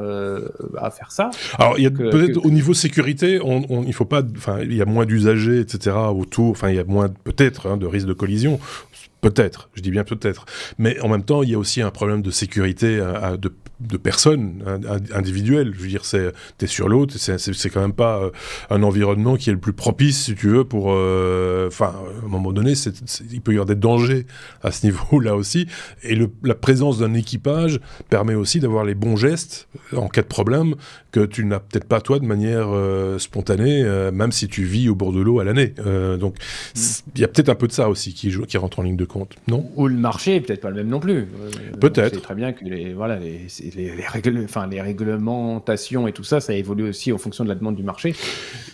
à faire ça. Alors, il y a peut-être au niveau sécurité, il faut pas, enfin, il y a moins d'usagers, etc. autour. Enfin, il y a moins peut-être de risques de collision. Peut-être, je dis bien peut-être. Mais en même temps, il y a aussi un problème de sécurité de personnes individuelles. Je veux dire, t'es sur l'eau, c'est quand même pas un environnement qui est le plus propice, si tu veux, pour... Enfin, à un moment donné, il peut y avoir des dangers à ce niveau-là aussi. Et la présence d'un équipage permet aussi d'avoir les bons gestes en cas de problème que tu n'as peut-être pas toi de manière spontanée, même si tu vis au bord de l'eau à l'année. Donc, il y a peut-être un peu de ça aussi qui rentre en ligne de compte, non ? Ou le marché est peut-être pas le même non plus. Peut-être. C'est très bien que les réglementations et tout ça, ça évolue aussi en fonction de la demande du marché.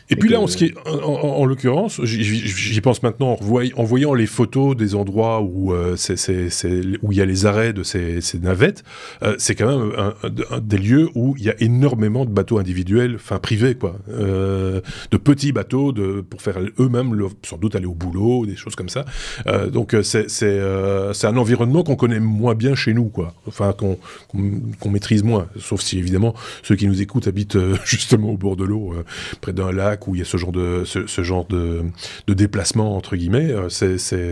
Et puis là, en l'occurrence, j'y pense maintenant en voyant les photos des endroits où où il y a les arrêts de ces navettes, c'est quand même des lieux où il y a énormément de bateaux individuels, enfin privés, quoi, de petits bateaux pour faire eux-mêmes sans doute aller au boulot, des choses comme ça. Donc c'est un environnement qu'on connaît moins bien chez nous, quoi. Enfin qu'on maîtrise moins, sauf si évidemment ceux qui nous écoutent habitent justement au bord de l'eau, près d'un lac où il y a ce genre de déplacement entre guillemets.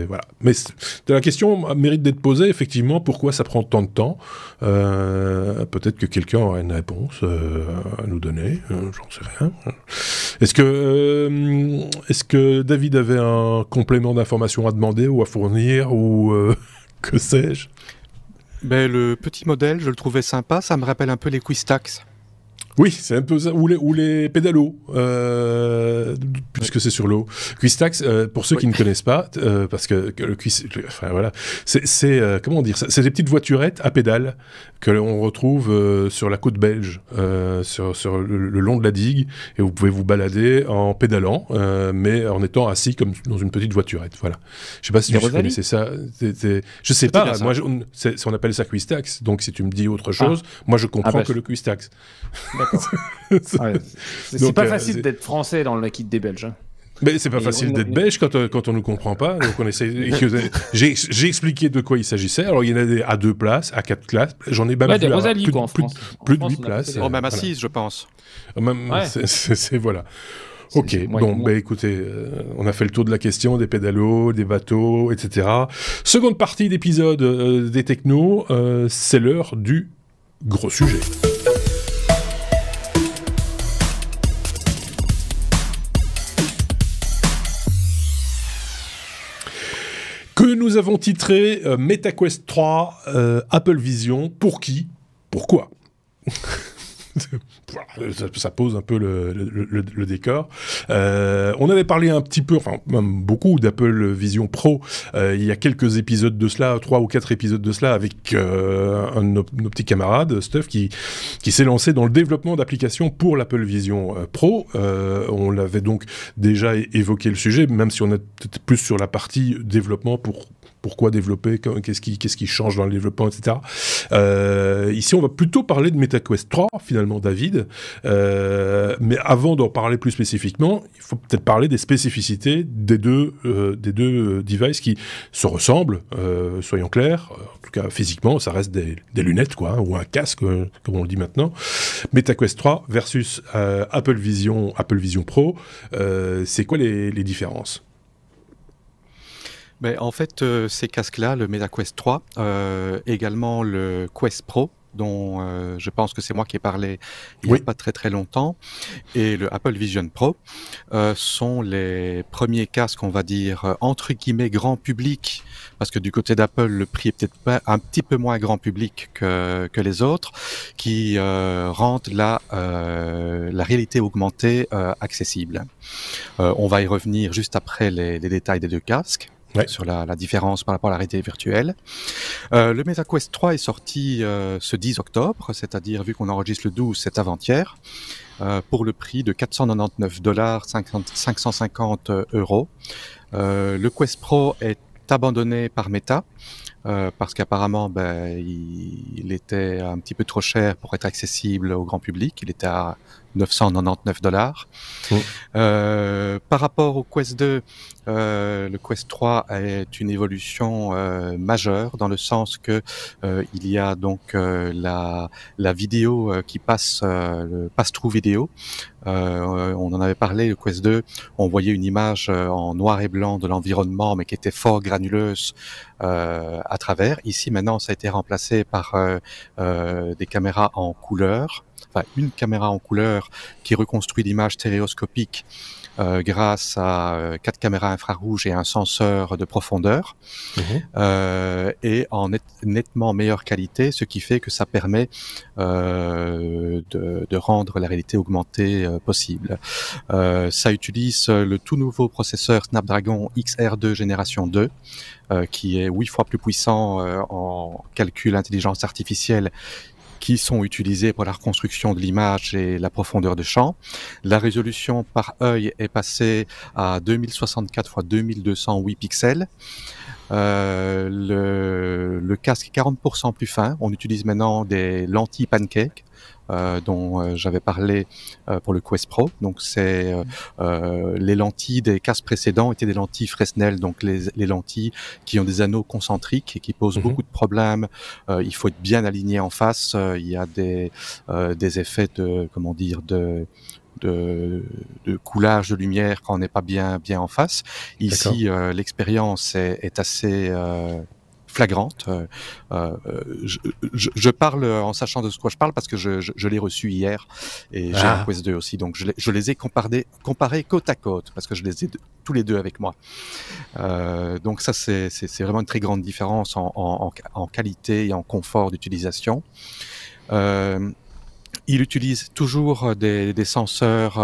Voilà. Mais la question mérite d'être posée effectivement. Pourquoi ça prend tant de temps ? Peut-être que quelqu'un aurait une réponse à nous donner. J'en sais rien. Est-ce que David avait un complément d'information à demander ou à fournir ou que sais-je ? Ben, le petit modèle, je le trouvais sympa. Ça me rappelle un peu les Quistax. Oui, c'est un peu ça, ou les pédalos, puisque c'est sur l'eau. Quistax, pour ceux qui ne connaissent pas, parce que enfin voilà, c'est comment dire ça, c'est des petites voiturettes à pédales que l'on retrouve sur la côte belge, sur le long de la digue, et vous pouvez vous balader en pédalant, mais en étant assis comme dans une petite voiturette. Voilà. Je sais pas si tu connaissais ça. Je sais pas. Moi, on appelle ça Quistax. Donc, si tu me dis autre chose, moi, je comprends que le Quistax. D'accord. C'est pas facile d'être français dans le kit des Belges. Hein. Mais c'est pas facile d'être belge quand on nous comprend pas. Donc on essaie. J'ai expliqué de quoi il s'agissait. Alors il y en a des à 2 places, à 4 places. J'en ai même des Rosalie, quoi, en France. Plus de 8 places. Même à 6, je pense. Même, voilà. Ok, donc écoutez, on a fait le tour de la question des pédalos, des bateaux, etc. Seconde partie d'épisode des technos, c'est l'heure du gros sujet. Que nous avons titré MetaQuest 3 Apple Vision. Pour qui ? Pourquoi ? Ça pose un peu le décor. On avait parlé un petit peu, enfin même beaucoup d'Apple Vision Pro il y a quelques épisodes de cela, 3 ou 4 épisodes de cela, avec un de nos petits camarades, Steph, qui s'est lancé dans le développement d'applications pour l'Apple Vision Pro. On l'avait donc déjà évoqué le sujet, même si on est peut-être plus sur la partie développement pourquoi développer, qu'est-ce qui change dans le développement, etc. Ici, on va plutôt parler de MetaQuest 3, finalement, David. Mais avant d'en parler plus spécifiquement, il faut peut-être parler des spécificités des deux devices qui se ressemblent, soyons clairs. En tout cas, physiquement, ça reste des lunettes, quoi, ou un casque, comme on le dit maintenant. MetaQuest 3 versus Apple Vision Pro, c'est quoi les différences ? Mais en fait, ces casques-là, le MetaQuest 3, également le Quest Pro, dont je pense que c'est moi qui ai parlé il n'y a pas très très longtemps, et le Apple Vision Pro, sont les premiers casques, on va dire, entre guillemets, grand public, parce que du côté d'Apple, le prix est peut-être pas un petit peu moins grand public que les autres, qui rendent la réalité augmentée accessible. On va y revenir juste après les détails des deux casques. sur la différence par rapport à la réalité virtuelle. Le MetaQuest 3 est sorti ce 10 octobre, c'est-à-dire, vu qu'on enregistre le 12, c'est avant-hier, pour le prix de $499, 550 €. Le Quest Pro est abandonné par Meta, parce qu'apparemment il était un petit peu trop cher pour être accessible au grand public. Il était à $999. Par rapport au Quest 2, le Quest 3 est une évolution majeure, dans le sens que il y a donc la vidéo qui passe, le pass-through vidéo. On en avait parlé, le Quest 2, on voyait une image en noir et blanc de l'environnement, mais qui était fort granuleuse à travers. Ici, maintenant, ça a été remplacé par des caméras en couleur, enfin une caméra en couleur qui reconstruit l'image stéréoscopique grâce à 4 caméras infrarouges et un senseur de profondeur, et en nettement meilleure qualité, ce qui fait que ça permet de rendre la réalité augmentée possible. Ça utilise le tout nouveau processeur Snapdragon XR2 génération 2, qui est 8 fois plus puissant en calcul intelligence artificielle, qui sont utilisés pour la reconstruction de l'image et la profondeur de champ. La résolution par œil est passée à 2064 x 2208 pixels. Le casque est 40% plus fin. On utilise maintenant des lentilles pancake, dont j'avais parlé pour le Quest Pro. Donc c'est les lentilles des casques précédents étaient des lentilles Fresnel, donc les lentilles qui ont des anneaux concentriques et qui posent beaucoup de problèmes. Il faut être bien aligné en face. Il y a des effets de coulage de lumière quand on n'est pas bien en face. Ici, l'expérience est assez flagrante. Je parle en sachant de ce que je parle parce que je l'ai reçu hier et j'ai un Quest 2 aussi, donc je les ai comparés côte à côte parce que je les ai tous les deux avec moi. Donc ça, c'est vraiment une très grande différence en qualité et en confort d'utilisation. Il utilise toujours des senseurs,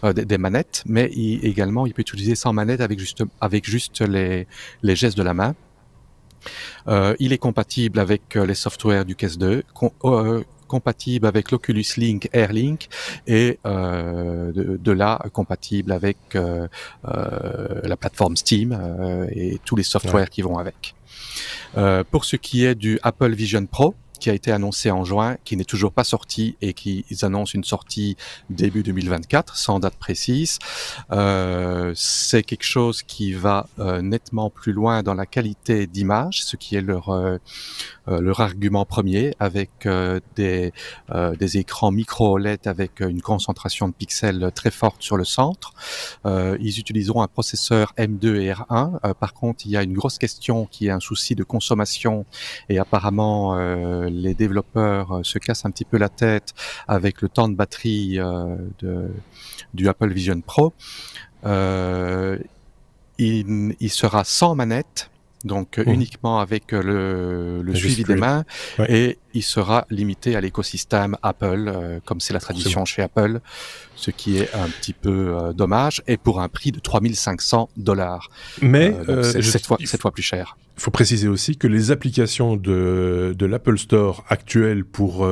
des manettes, mais également il peut utiliser sans manette avec juste les gestes de la main. Il est compatible avec les softwares du Quest 2, compatible avec l'Oculus Link, AirLink, et de là compatible avec la plateforme Steam et tous les softwares qui vont avec. Pour ce qui est du Apple Vision Pro, qui a été annoncé en juin, qui n'est toujours pas sorti et qui annoncent une sortie début 2024, sans date précise. C'est quelque chose qui va nettement plus loin dans la qualité d'image, ce qui est leur argument premier, avec des écrans micro-OLED avec une concentration de pixels très forte sur le centre. Ils utiliseront un processeur M2 et R1. Par contre, il y a une grosse question qui est un souci de consommation, et apparemment les développeurs se cassent un petit peu la tête avec le temps de batterie du Apple Vision Pro. Il sera sans manette, donc uniquement avec le suivi des mains, et il sera limité à l'écosystème Apple, comme c'est la tradition chez Apple, ce qui est un petit peu dommage, et pour un prix de $3500. Mais c'est 7 fois plus cher. Il faut préciser aussi que les applications de l'Apple Store actuelles pour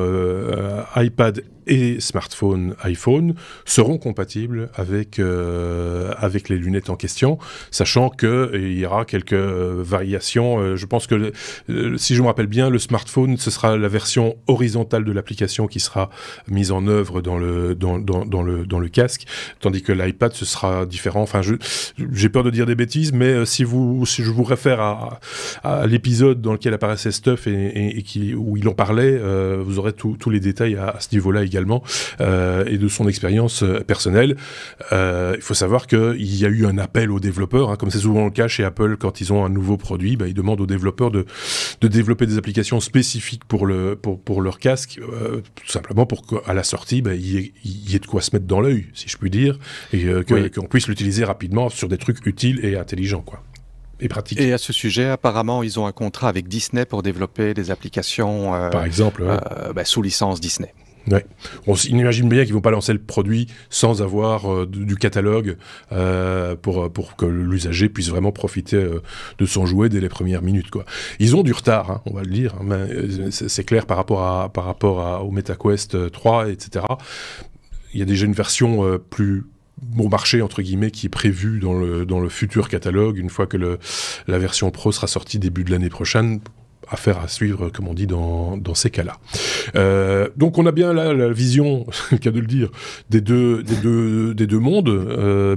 iPad et smartphone iPhone seront compatibles avec les lunettes en question, sachant que il y aura quelques variations. Je pense que si je me rappelle bien, le smartphone, ce sera la version horizontale de l'application qui sera mise en œuvre dans le casque, tandis que l'iPad, ce sera différent. Enfin, j'ai peur de dire des bêtises, mais si je vous réfère à l'épisode dans lequel apparaissait Stuff où il en parlait, vous aurez tous les détails à ce niveau-là également, et de son expérience personnelle. Il faut savoir qu'il y a eu un appel aux développeurs, comme c'est souvent le cas chez Apple quand ils ont un nouveau produit, ils demandent aux développeurs de développer des applications spécifiques pour leur casque, tout simplement pour qu'à la sortie, il y ait de quoi se mettre dans l'œil, si je puis dire, et qu'on puisse l'utiliser rapidement sur des trucs utiles et intelligents, quoi. Et pratique. Et à ce sujet, apparemment, ils ont un contrat avec Disney pour développer des applications, par exemple, sous licence Disney. Ouais. On imagine bien qu'ils vont pas lancer le produit sans avoir du catalogue pour que l'usager puisse vraiment profiter de son jouet dès les premières minutes, quoi. Ils ont du retard, hein, on va le dire, mais c'est clair par rapport au MetaQuest 3, etc. Il y a déjà une version plus bon marché, entre guillemets, qui est prévue dans le futur catalogue, une fois que la version Pro sera sortie début de l'année prochaine. Affaire à suivre, comme on dit, dans ces cas-là. Donc on a bien là la vision, le cas de le dire, des deux mondes,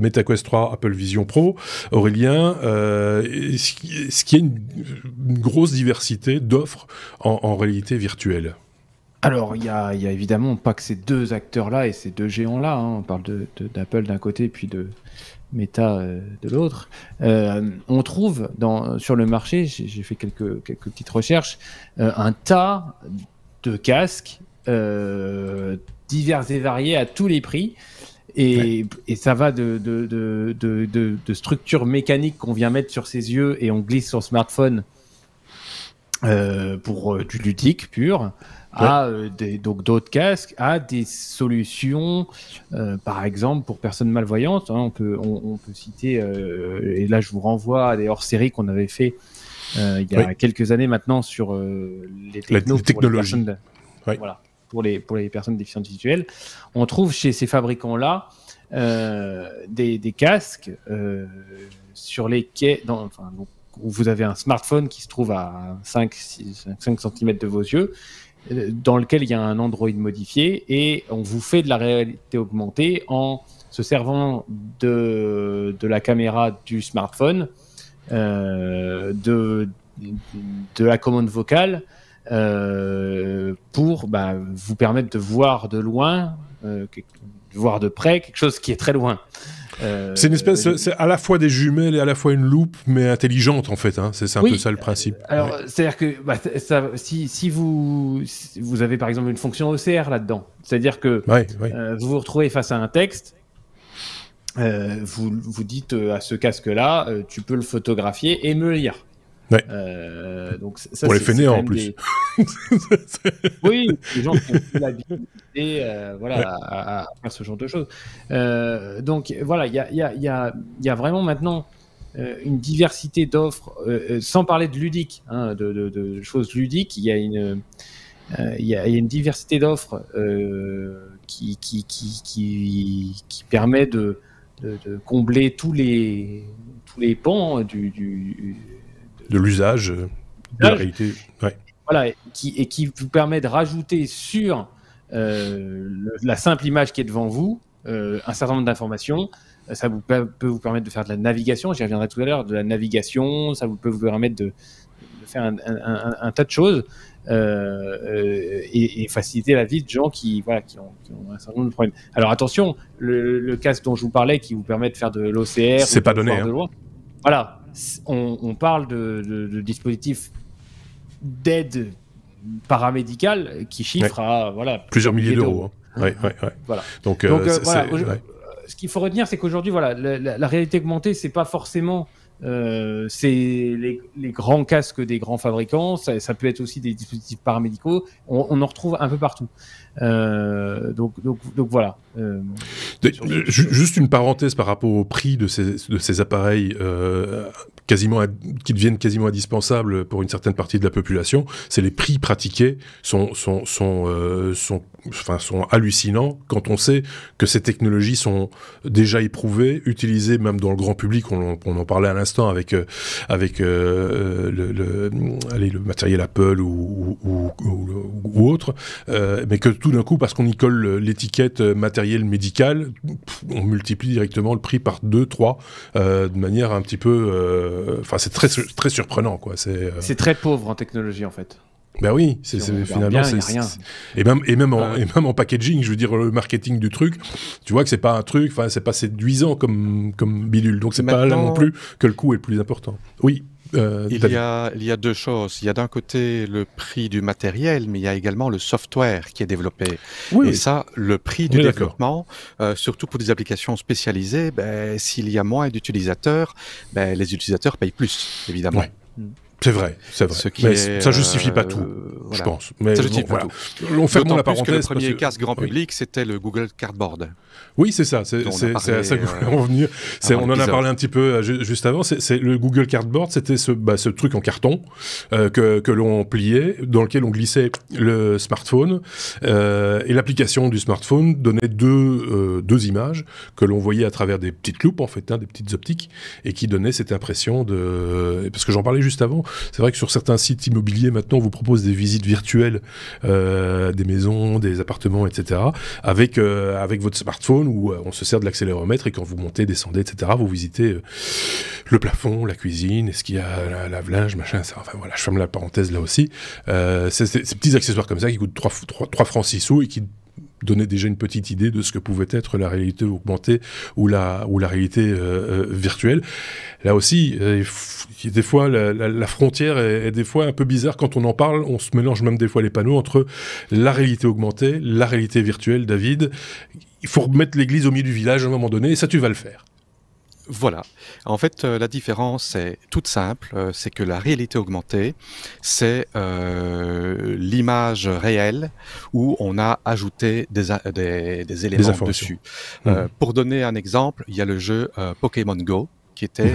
MetaQuest 3, Apple Vision Pro. Aurélien, ce qui est une grosse diversité d'offres en réalité virtuelle. Alors, il y a évidemment pas que ces deux acteurs-là et ces deux géants-là, hein. On parle d'Apple d'un côté, puis de Meta de l'autre. On trouve sur le marché, j'ai fait quelques petites recherches, un tas de casques divers et variés à tous les prix. Et ça va de structures mécaniques qu'on vient mettre sur ses yeux et on glisse sur smartphone pour du ludique pur, à donc d'autres casques, à des solutions, par exemple pour personnes malvoyantes, hein, on peut citer, et là je vous renvoie à des hors-séries qu'on avait fait il y a quelques années maintenant sur les technologies. Voilà, pour les personnes déficientes visuelles. On trouve chez ces fabricants-là des casques sur lesquels, où vous avez un smartphone qui se trouve à 5 cm de vos yeux, dans lequel il y a un Android modifié, et on vous fait de la réalité augmentée en se servant de la caméra du smartphone, de la commande vocale, pour vous permettre de voir de loin, de voir de près quelque chose qui est très loin. C'est une espèce, c'est à la fois des jumelles et à la fois une loupe, mais intelligente en fait. Hein. C'est un peu ça le principe. Alors, c'est-à-dire que si vous avez par exemple une fonction OCR là-dedans, c'est-à-dire que vous vous retrouvez face à un texte, vous dites à ce casque-là, tu peux le photographier et me le lire. Ouais. Donc ça, pour les fainéants en plus. Oui, les gens qui ont plus l'habilité à faire ce genre de choses. Donc voilà, il y a vraiment maintenant une diversité d'offres, sans parler de ludique, hein, de choses ludiques. Il y a une diversité d'offres qui permet de combler tous les pans de l'usage, de la réalité. Ouais. Voilà, et qui vous permet de rajouter sur la simple image qui est devant vous un certain nombre d'informations. Ça peut vous permettre de faire de la navigation, j'y reviendrai tout à l'heure, de la navigation, ça peut vous permettre de faire un tas de choses et faciliter la vie de gens qui ont un certain nombre de problèmes. Alors attention, le casque dont je vous parlais qui vous permet de faire de l'OCR, c'est pas donné. De loin, voilà. On parle de dispositifs d'aide paramédicale qui chiffrent à plusieurs milliers d'euros. Hein. Voilà. Donc ce qu'il faut retenir, c'est qu'aujourd'hui, la réalité augmentée, c'est pas forcément c'est les grands casques des grands fabricants. Ça peut être aussi des dispositifs paramédicaux. On en retrouve un peu partout. Donc voilà. Juste une parenthèse par rapport au prix de ces appareils qui deviennent quasiment indispensables pour une certaine partie de la population. C'est les prix pratiqués sont hallucinants quand on sait que ces technologies sont déjà éprouvées, utilisées même dans le grand public. On en parlait à l'instant avec le matériel Apple ou autre, mais que tout d'un coup, parce qu'on y colle l'étiquette matériel médical, on multiplie directement le prix par 2, 3, de manière un petit peu... c'est très surprenant, quoi. C'est très pauvre en technologie, en fait. Ben oui, finalement, bien, c'est rien. Et même en packaging, je veux dire, le marketing du truc, tu vois que c'est pas un truc, c'est pas séduisant comme bidule. Donc c'est pas là non plus que le coût est le plus important. Oui. Il y a deux choses. Il y a d'un côté le prix du matériel, mais il y a également le software qui est développé. Et ça, le prix du développement, surtout pour des applications spécialisées, s'il y a moins d'utilisateurs, les utilisateurs payent plus, évidemment. Ouais. C'est vrai. Mais ça justifie pas tout, je pense. Mais ça justifie pas tout. On ferme la parenthèse. Le premier casque grand public, c'était le Google Cardboard. Oui, c'est ça. C'est à ça que je voulais en venir. On en a parlé un petit peu juste avant. C'est le Google Cardboard, c'était ce truc en carton que l'on pliait, dans lequel on glissait le smartphone, et l'application du smartphone donnait deux images que l'on voyait à travers des petites loupes, en fait, des petites optiques, et qui donnaient cette impression parce que j'en parlais juste avant. C'est vrai que sur certains sites immobiliers, maintenant, on vous propose des visites virtuelles des maisons, des appartements, etc., avec votre smartphone, où on se sert de l'accéléromètre, et quand vous montez, descendez, etc., vous visitez le plafond, la cuisine, est-ce qu'il y a la lave-linge, machin, ça. Enfin voilà, je ferme la parenthèse là aussi. C'est ces petits accessoires comme ça qui coûtent 3 francs 6 sous et qui donnaient déjà une petite idée de ce que pouvait être la réalité augmentée ou la réalité virtuelle. Là aussi, des fois, la frontière est des fois un peu bizarre quand on en parle. On se mélange même des fois les panneaux entre la réalité augmentée, la réalité virtuelle. David, il faut remettre l'église au milieu du village à un moment donné, et ça, tu vas le faire. Voilà. En fait, la différence est toute simple. C'est que la réalité augmentée, c'est l'image réelle où on a ajouté des éléments dessus. Pour donner un exemple, il y a le jeu Pokémon Go, qui était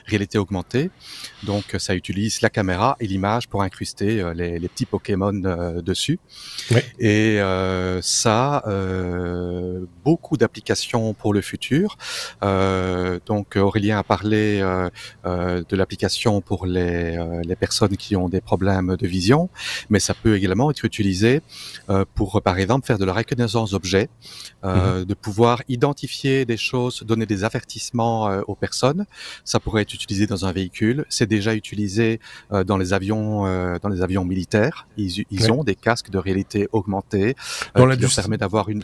réalité augmentée. Donc, ça utilise la caméra et l'image pour incruster les petits Pokémon dessus. Ouais. Et ça, beaucoup d'applications pour le futur. Donc, Aurélien a parlé de l'application pour les personnes qui ont des problèmes de vision, mais ça peut également être utilisé pour, par exemple, faire de la reconnaissance d'objets, de pouvoir identifier des choses, donner des avertissements aux personnes. Ça pourrait être utilisé dans un véhicule. C'est déjà utilisé dans les avions militaires. Ils ont des casques de réalité augmentée qui leur permet d'avoir une...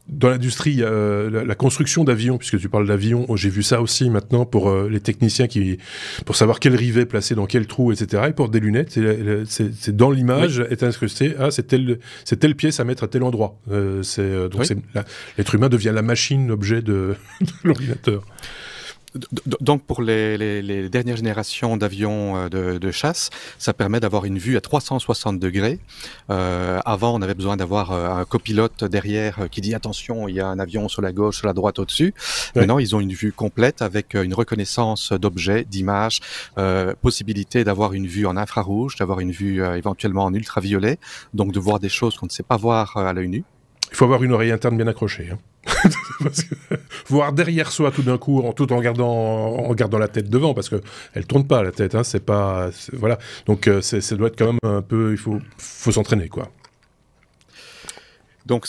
Dans l'industrie, la construction d'avions, puisque tu parles d'avions, j'ai vu ça aussi maintenant pour les techniciens pour savoir quel rivet placer dans quel trou, etc. Ils portent des lunettes. C'est dans l'image est incrusté. Ah, c'est telle pièce à mettre à tel endroit. L'être humain devient la machine, l'objet de l'ordinateur. Donc pour les dernières générations d'avions de chasse, ça permet d'avoir une vue à 360 degrés. Avant, on avait besoin d'avoir un copilote derrière qui dit attention, il y a un avion sur la gauche, sur la droite, au-dessus. Ouais. Maintenant, ils ont une vue complète avec une reconnaissance d'objets, d'images, possibilité d'avoir une vue en infrarouge, d'avoir une vue éventuellement en ultraviolet, donc de voir des choses qu'on ne sait pas voir à l'œil nu. Il faut avoir une oreille interne bien accrochée. Parce que voir derrière soi tout d'un coup, tout en gardant la tête devant, parce que elle tourne pas la tête, voilà. Donc ça doit être quand même un peu, il faut s'entraîner, quoi. Donc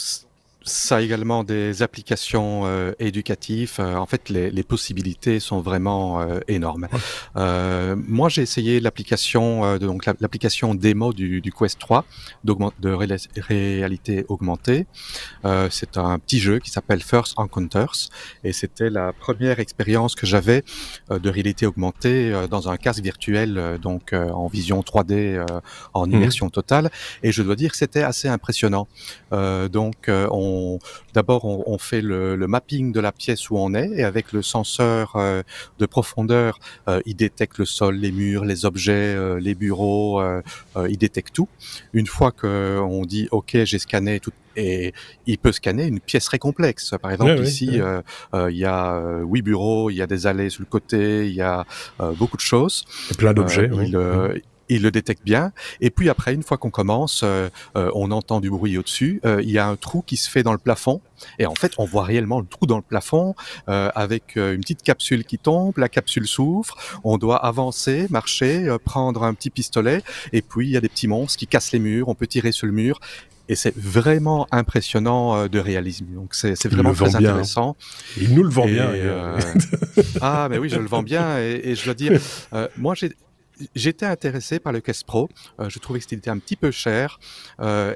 ça a également des applications éducatives. En fait, les possibilités sont vraiment énormes. Ouais. Moi, j'ai essayé l'application, donc l'application démo du Quest 3 de réalité augmentée. C'est un petit jeu qui s'appelle First Encounters, et c'était la première expérience que j'avais de réalité augmentée dans un casque virtuel, donc en vision 3D, en immersion totale. Et je dois dire que c'était assez impressionnant. D'abord, on fait le mapping de la pièce où on est, et avec le senseur de profondeur, il détecte le sol, les murs, les objets, les bureaux, il détecte tout. Une fois qu'on dit « OK, j'ai scanné tout », et il peut scanner une pièce très complexe. Par exemple, ici, il y a 8 bureaux, il y a des allées sur le côté, il y a beaucoup de choses. Et plein d'objets, Il le détecte bien. Et puis après, une fois qu'on commence, on entend du bruit au-dessus. Il y a un trou qui se fait dans le plafond. Et en fait, on voit réellement le trou dans le plafond avec une petite capsule qui tombe. La capsule s'ouvre. On doit avancer, marcher, prendre un petit pistolet. Et puis, il y a des petits monstres qui cassent les murs. On peut tirer sur le mur. Et c'est vraiment impressionnant de réalisme. Donc c'est vraiment très intéressant. Il nous le vend bien. Ah, mais oui, je le vends bien. Et je dois dire, moi, j'étais intéressé par le Quest Pro. Je trouvais que c'était un petit peu cher.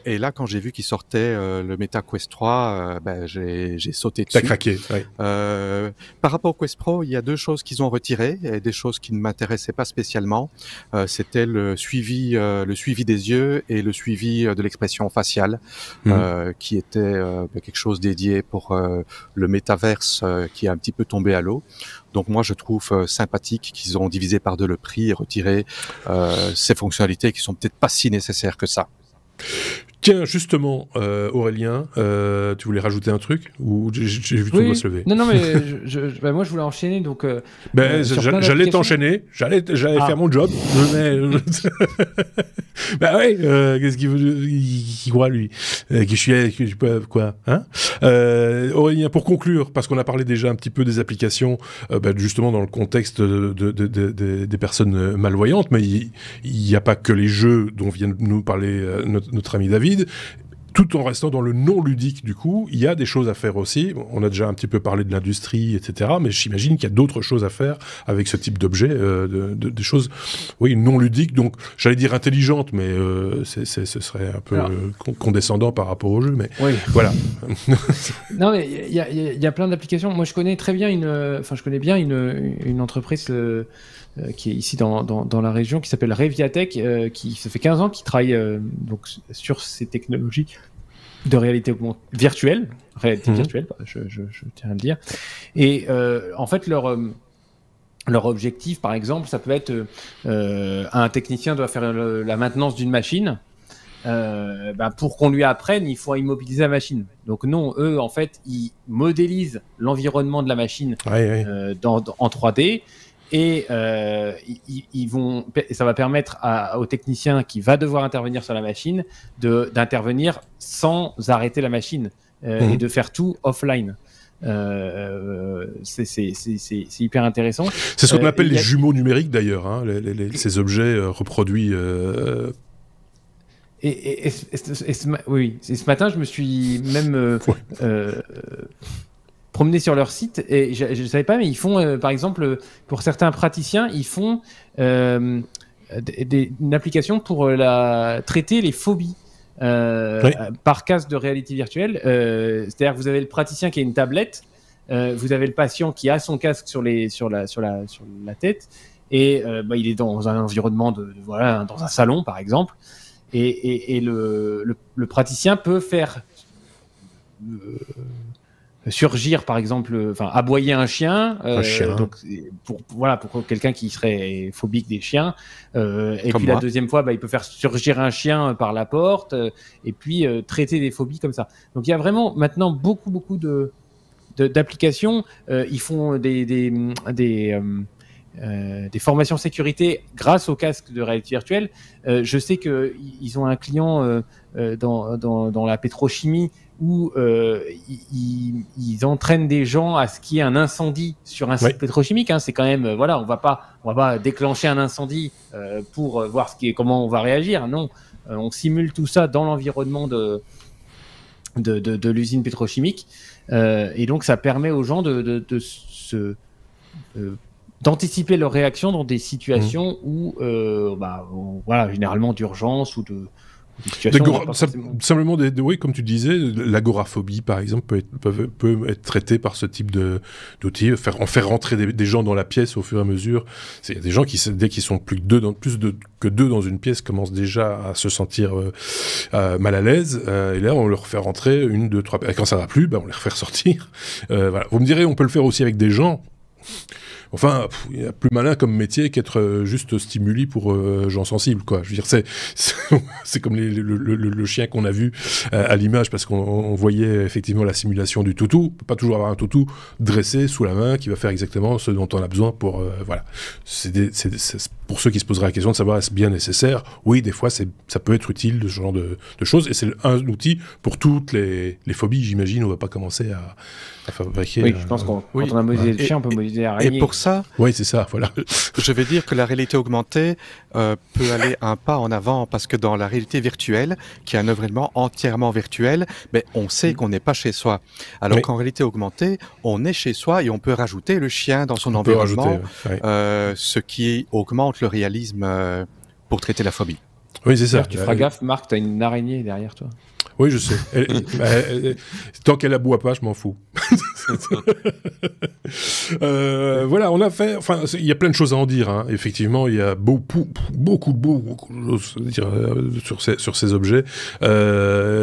Et là, quand j'ai vu qu'il sortait le Meta Quest 3, j'ai sauté dessus. T'as craqué, oui. Par rapport au Quest Pro, il y a deux choses qu'ils ont retirées et des choses qui ne m'intéressaient pas spécialement. C'était le suivi des yeux et le suivi de l'expression faciale, qui était quelque chose dédié pour le métaverse qui est un petit peu tombé à l'eau. Donc moi je trouve sympathique qu'ils ont divisé par deux le prix et retiré ces fonctionnalités qui sont peut-être pas si nécessaires que ça. Tiens, justement, Aurélien, tu voulais rajouter un truc ou j'ai vu ton doigt se lever? Non, mais moi je voulais enchaîner, donc. J'allais t'enchaîner, j'allais faire mon job. Bah ouais, qu'est-ce qu'il veut, il croit lui, que je suis quoi, hein? Aurélien, pour conclure, parce qu'on a parlé déjà un petit peu des applications, justement dans le contexte des personnes malvoyantes, mais il n'y a pas que les jeux dont vient de nous parler notre ami David. Tout en restant dans le non ludique, du coup, il y a des choses à faire aussi. On a déjà un petit peu parlé de l'industrie, etc. Mais j'imagine qu'il y a d'autres choses à faire avec ce type d'objet, des choses, oui, non ludiques. Donc, j'allais dire intelligentes, mais ce serait un peu condescendant par rapport au jeu. Mais voilà. Non, mais il y a plein d'applications. Moi, je connais très bien une entreprise qui est ici dans la région, qui s'appelle Reviatech, qui ça fait 15 ans qu'ils travaille donc sur ces technologies de réalité virtuelle, virtuelle, je tiens à le dire. Et en fait, leur objectif, par exemple, ça peut être un technicien doit faire la maintenance d'une machine. Pour qu'on lui apprenne, il faut immobiliser la machine. Donc non, eux, en fait, ils modélisent l'environnement de la machine en 3D. Et ça va permettre au technicien qui va devoir intervenir sur la machine d'intervenir sans arrêter la machine et de faire tout offline. C'est hyper intéressant. C'est ce qu'on appelle les jumeaux numériques d'ailleurs, hein, ces objets reproduits. Oui, ce matin, je me suis même promener sur leur site et je ne savais pas, mais ils font par exemple pour certains praticiens, ils font une application pour traiter les phobies par casque de réalité virtuelle. C'est-à-dire que vous avez le praticien qui a une tablette, vous avez le patient qui a son casque sur la tête et il est dans un environnement dans un salon par exemple et le praticien peut faire surgir par exemple, aboyer un chien, donc pour quelqu'un qui serait phobique des chiens, et puis la deuxième fois il peut faire surgir un chien par la porte, et puis traiter des phobies comme ça. Donc il y a vraiment maintenant beaucoup d'applications. Ils font des formations sécurité grâce au casque de réalité virtuelle. Je sais qu'ils ont un client dans la pétrochimie où ils entraînent des gens à ce qu'il y ait un incendie sur un site pétrochimique. Hein. C'est quand même, on va pas déclencher un incendie pour voir comment on va réagir. Non, on simule tout ça dans l'environnement de l'usine pétrochimique, et donc ça permet aux gens d'anticiper leurs réactions dans des situations où, généralement d'urgence ou de simplement oui, comme tu disais, l'agoraphobie par exemple peut être traitée par ce type d'outils, faire rentrer des gens dans la pièce au fur et à mesure. Il y a des gens qui, dès qu'ils sont plus que deux dans une pièce, commencent déjà à se sentir mal à l'aise, et là on leur fait rentrer 1, 2, 3, et quand ça va plus, on les refait ressortir. Voilà. Vous me direz, on peut le faire aussi avec des gens. Enfin, il y a plus malin comme métier qu'être juste stimuli pour gens sensibles, quoi. Je veux dire, c'est comme le chien qu'on a vu à l'image, parce qu'on voyait effectivement la simulation du toutou. On peut pas toujours avoir un toutou dressé sous la main qui va faire exactement ce dont on a besoin pour voilà. C'est pour ceux qui se poseraient la question de savoir est-ce bien nécessaire. Oui, des fois, ça peut être utile de ce genre de choses, et c'est un outil pour toutes les phobies, j'imagine. On va pas commencer à fabriquer. Oui, je pense quand on a modélisé le chien, on peut modéliser l'araignée. Et pour ça, oui, c'est ça, voilà. Je vais dire que la réalité augmentée peut aller un pas en avant, parce que dans la réalité virtuelle, qui est un environnement entièrement virtuel, on sait qu'on n'est pas chez soi. Alors qu'en réalité augmentée, on est chez soi et on peut rajouter le chien dans son environnement, ce qui augmente le réalisme pour traiter la phobie. Oui, c'est ça. Tu feras gaffe, Marc, tu as une araignée derrière toi. Oui, je sais. Tant qu'elle aboie pas, je m'en fous. Voilà, on a fait. Enfin, il y a plein de choses à en dire. Hein. Effectivement, il y a beaucoup de choses à dire sur ces objets.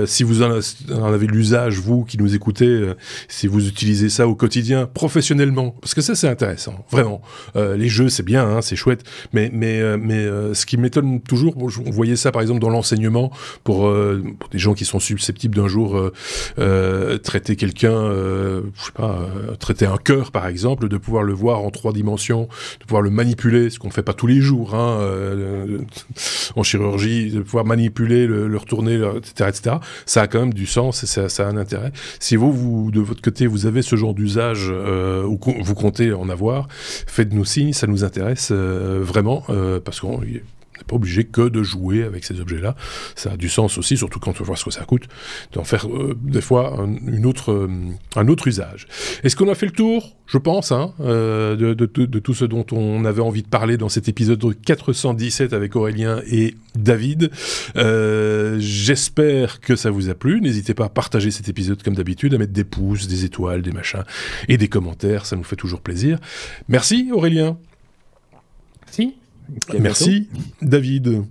Si vous en avez l'usage, vous qui nous écoutez, si vous utilisez ça au quotidien, professionnellement, parce que ça c'est intéressant, vraiment. Les jeux, c'est bien, hein, c'est chouette, mais ce qui m'étonne toujours, on voyait ça par exemple dans l'enseignement pour des gens qui sont susceptibles d'un jour traiter quelqu'un, je sais pas, traiter un cœur par exemple, de pouvoir le voir en 3 dimensions, de pouvoir le manipuler, ce qu'on fait pas tous les jours, hein, en chirurgie, de pouvoir manipuler, le retourner, etc. Ça a quand même du sens et ça a un intérêt. Si vous de votre côté, vous avez ce genre d'usage ou vous comptez en avoir, faites-nous signe, ça nous intéresse vraiment, parce qu'on n'est pas obligé que de jouer avec ces objets-là. Ça a du sens aussi, surtout quand on voit ce que ça coûte, d'en faire des fois un autre usage. Est-ce qu'on a fait le tour, je pense, hein, de tout ce dont on avait envie de parler dans cet épisode 417 avec Aurélien et David. J'espère que ça vous a plu. N'hésitez pas à partager cet épisode comme d'habitude, à mettre des pouces, des étoiles, des machins et des commentaires. Ça nous fait toujours plaisir. Merci Aurélien. Merci. Merci David.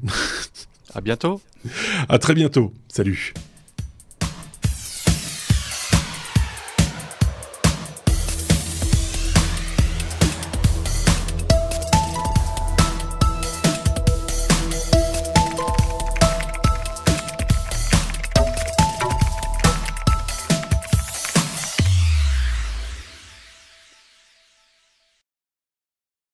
À bientôt. À très bientôt. Salut.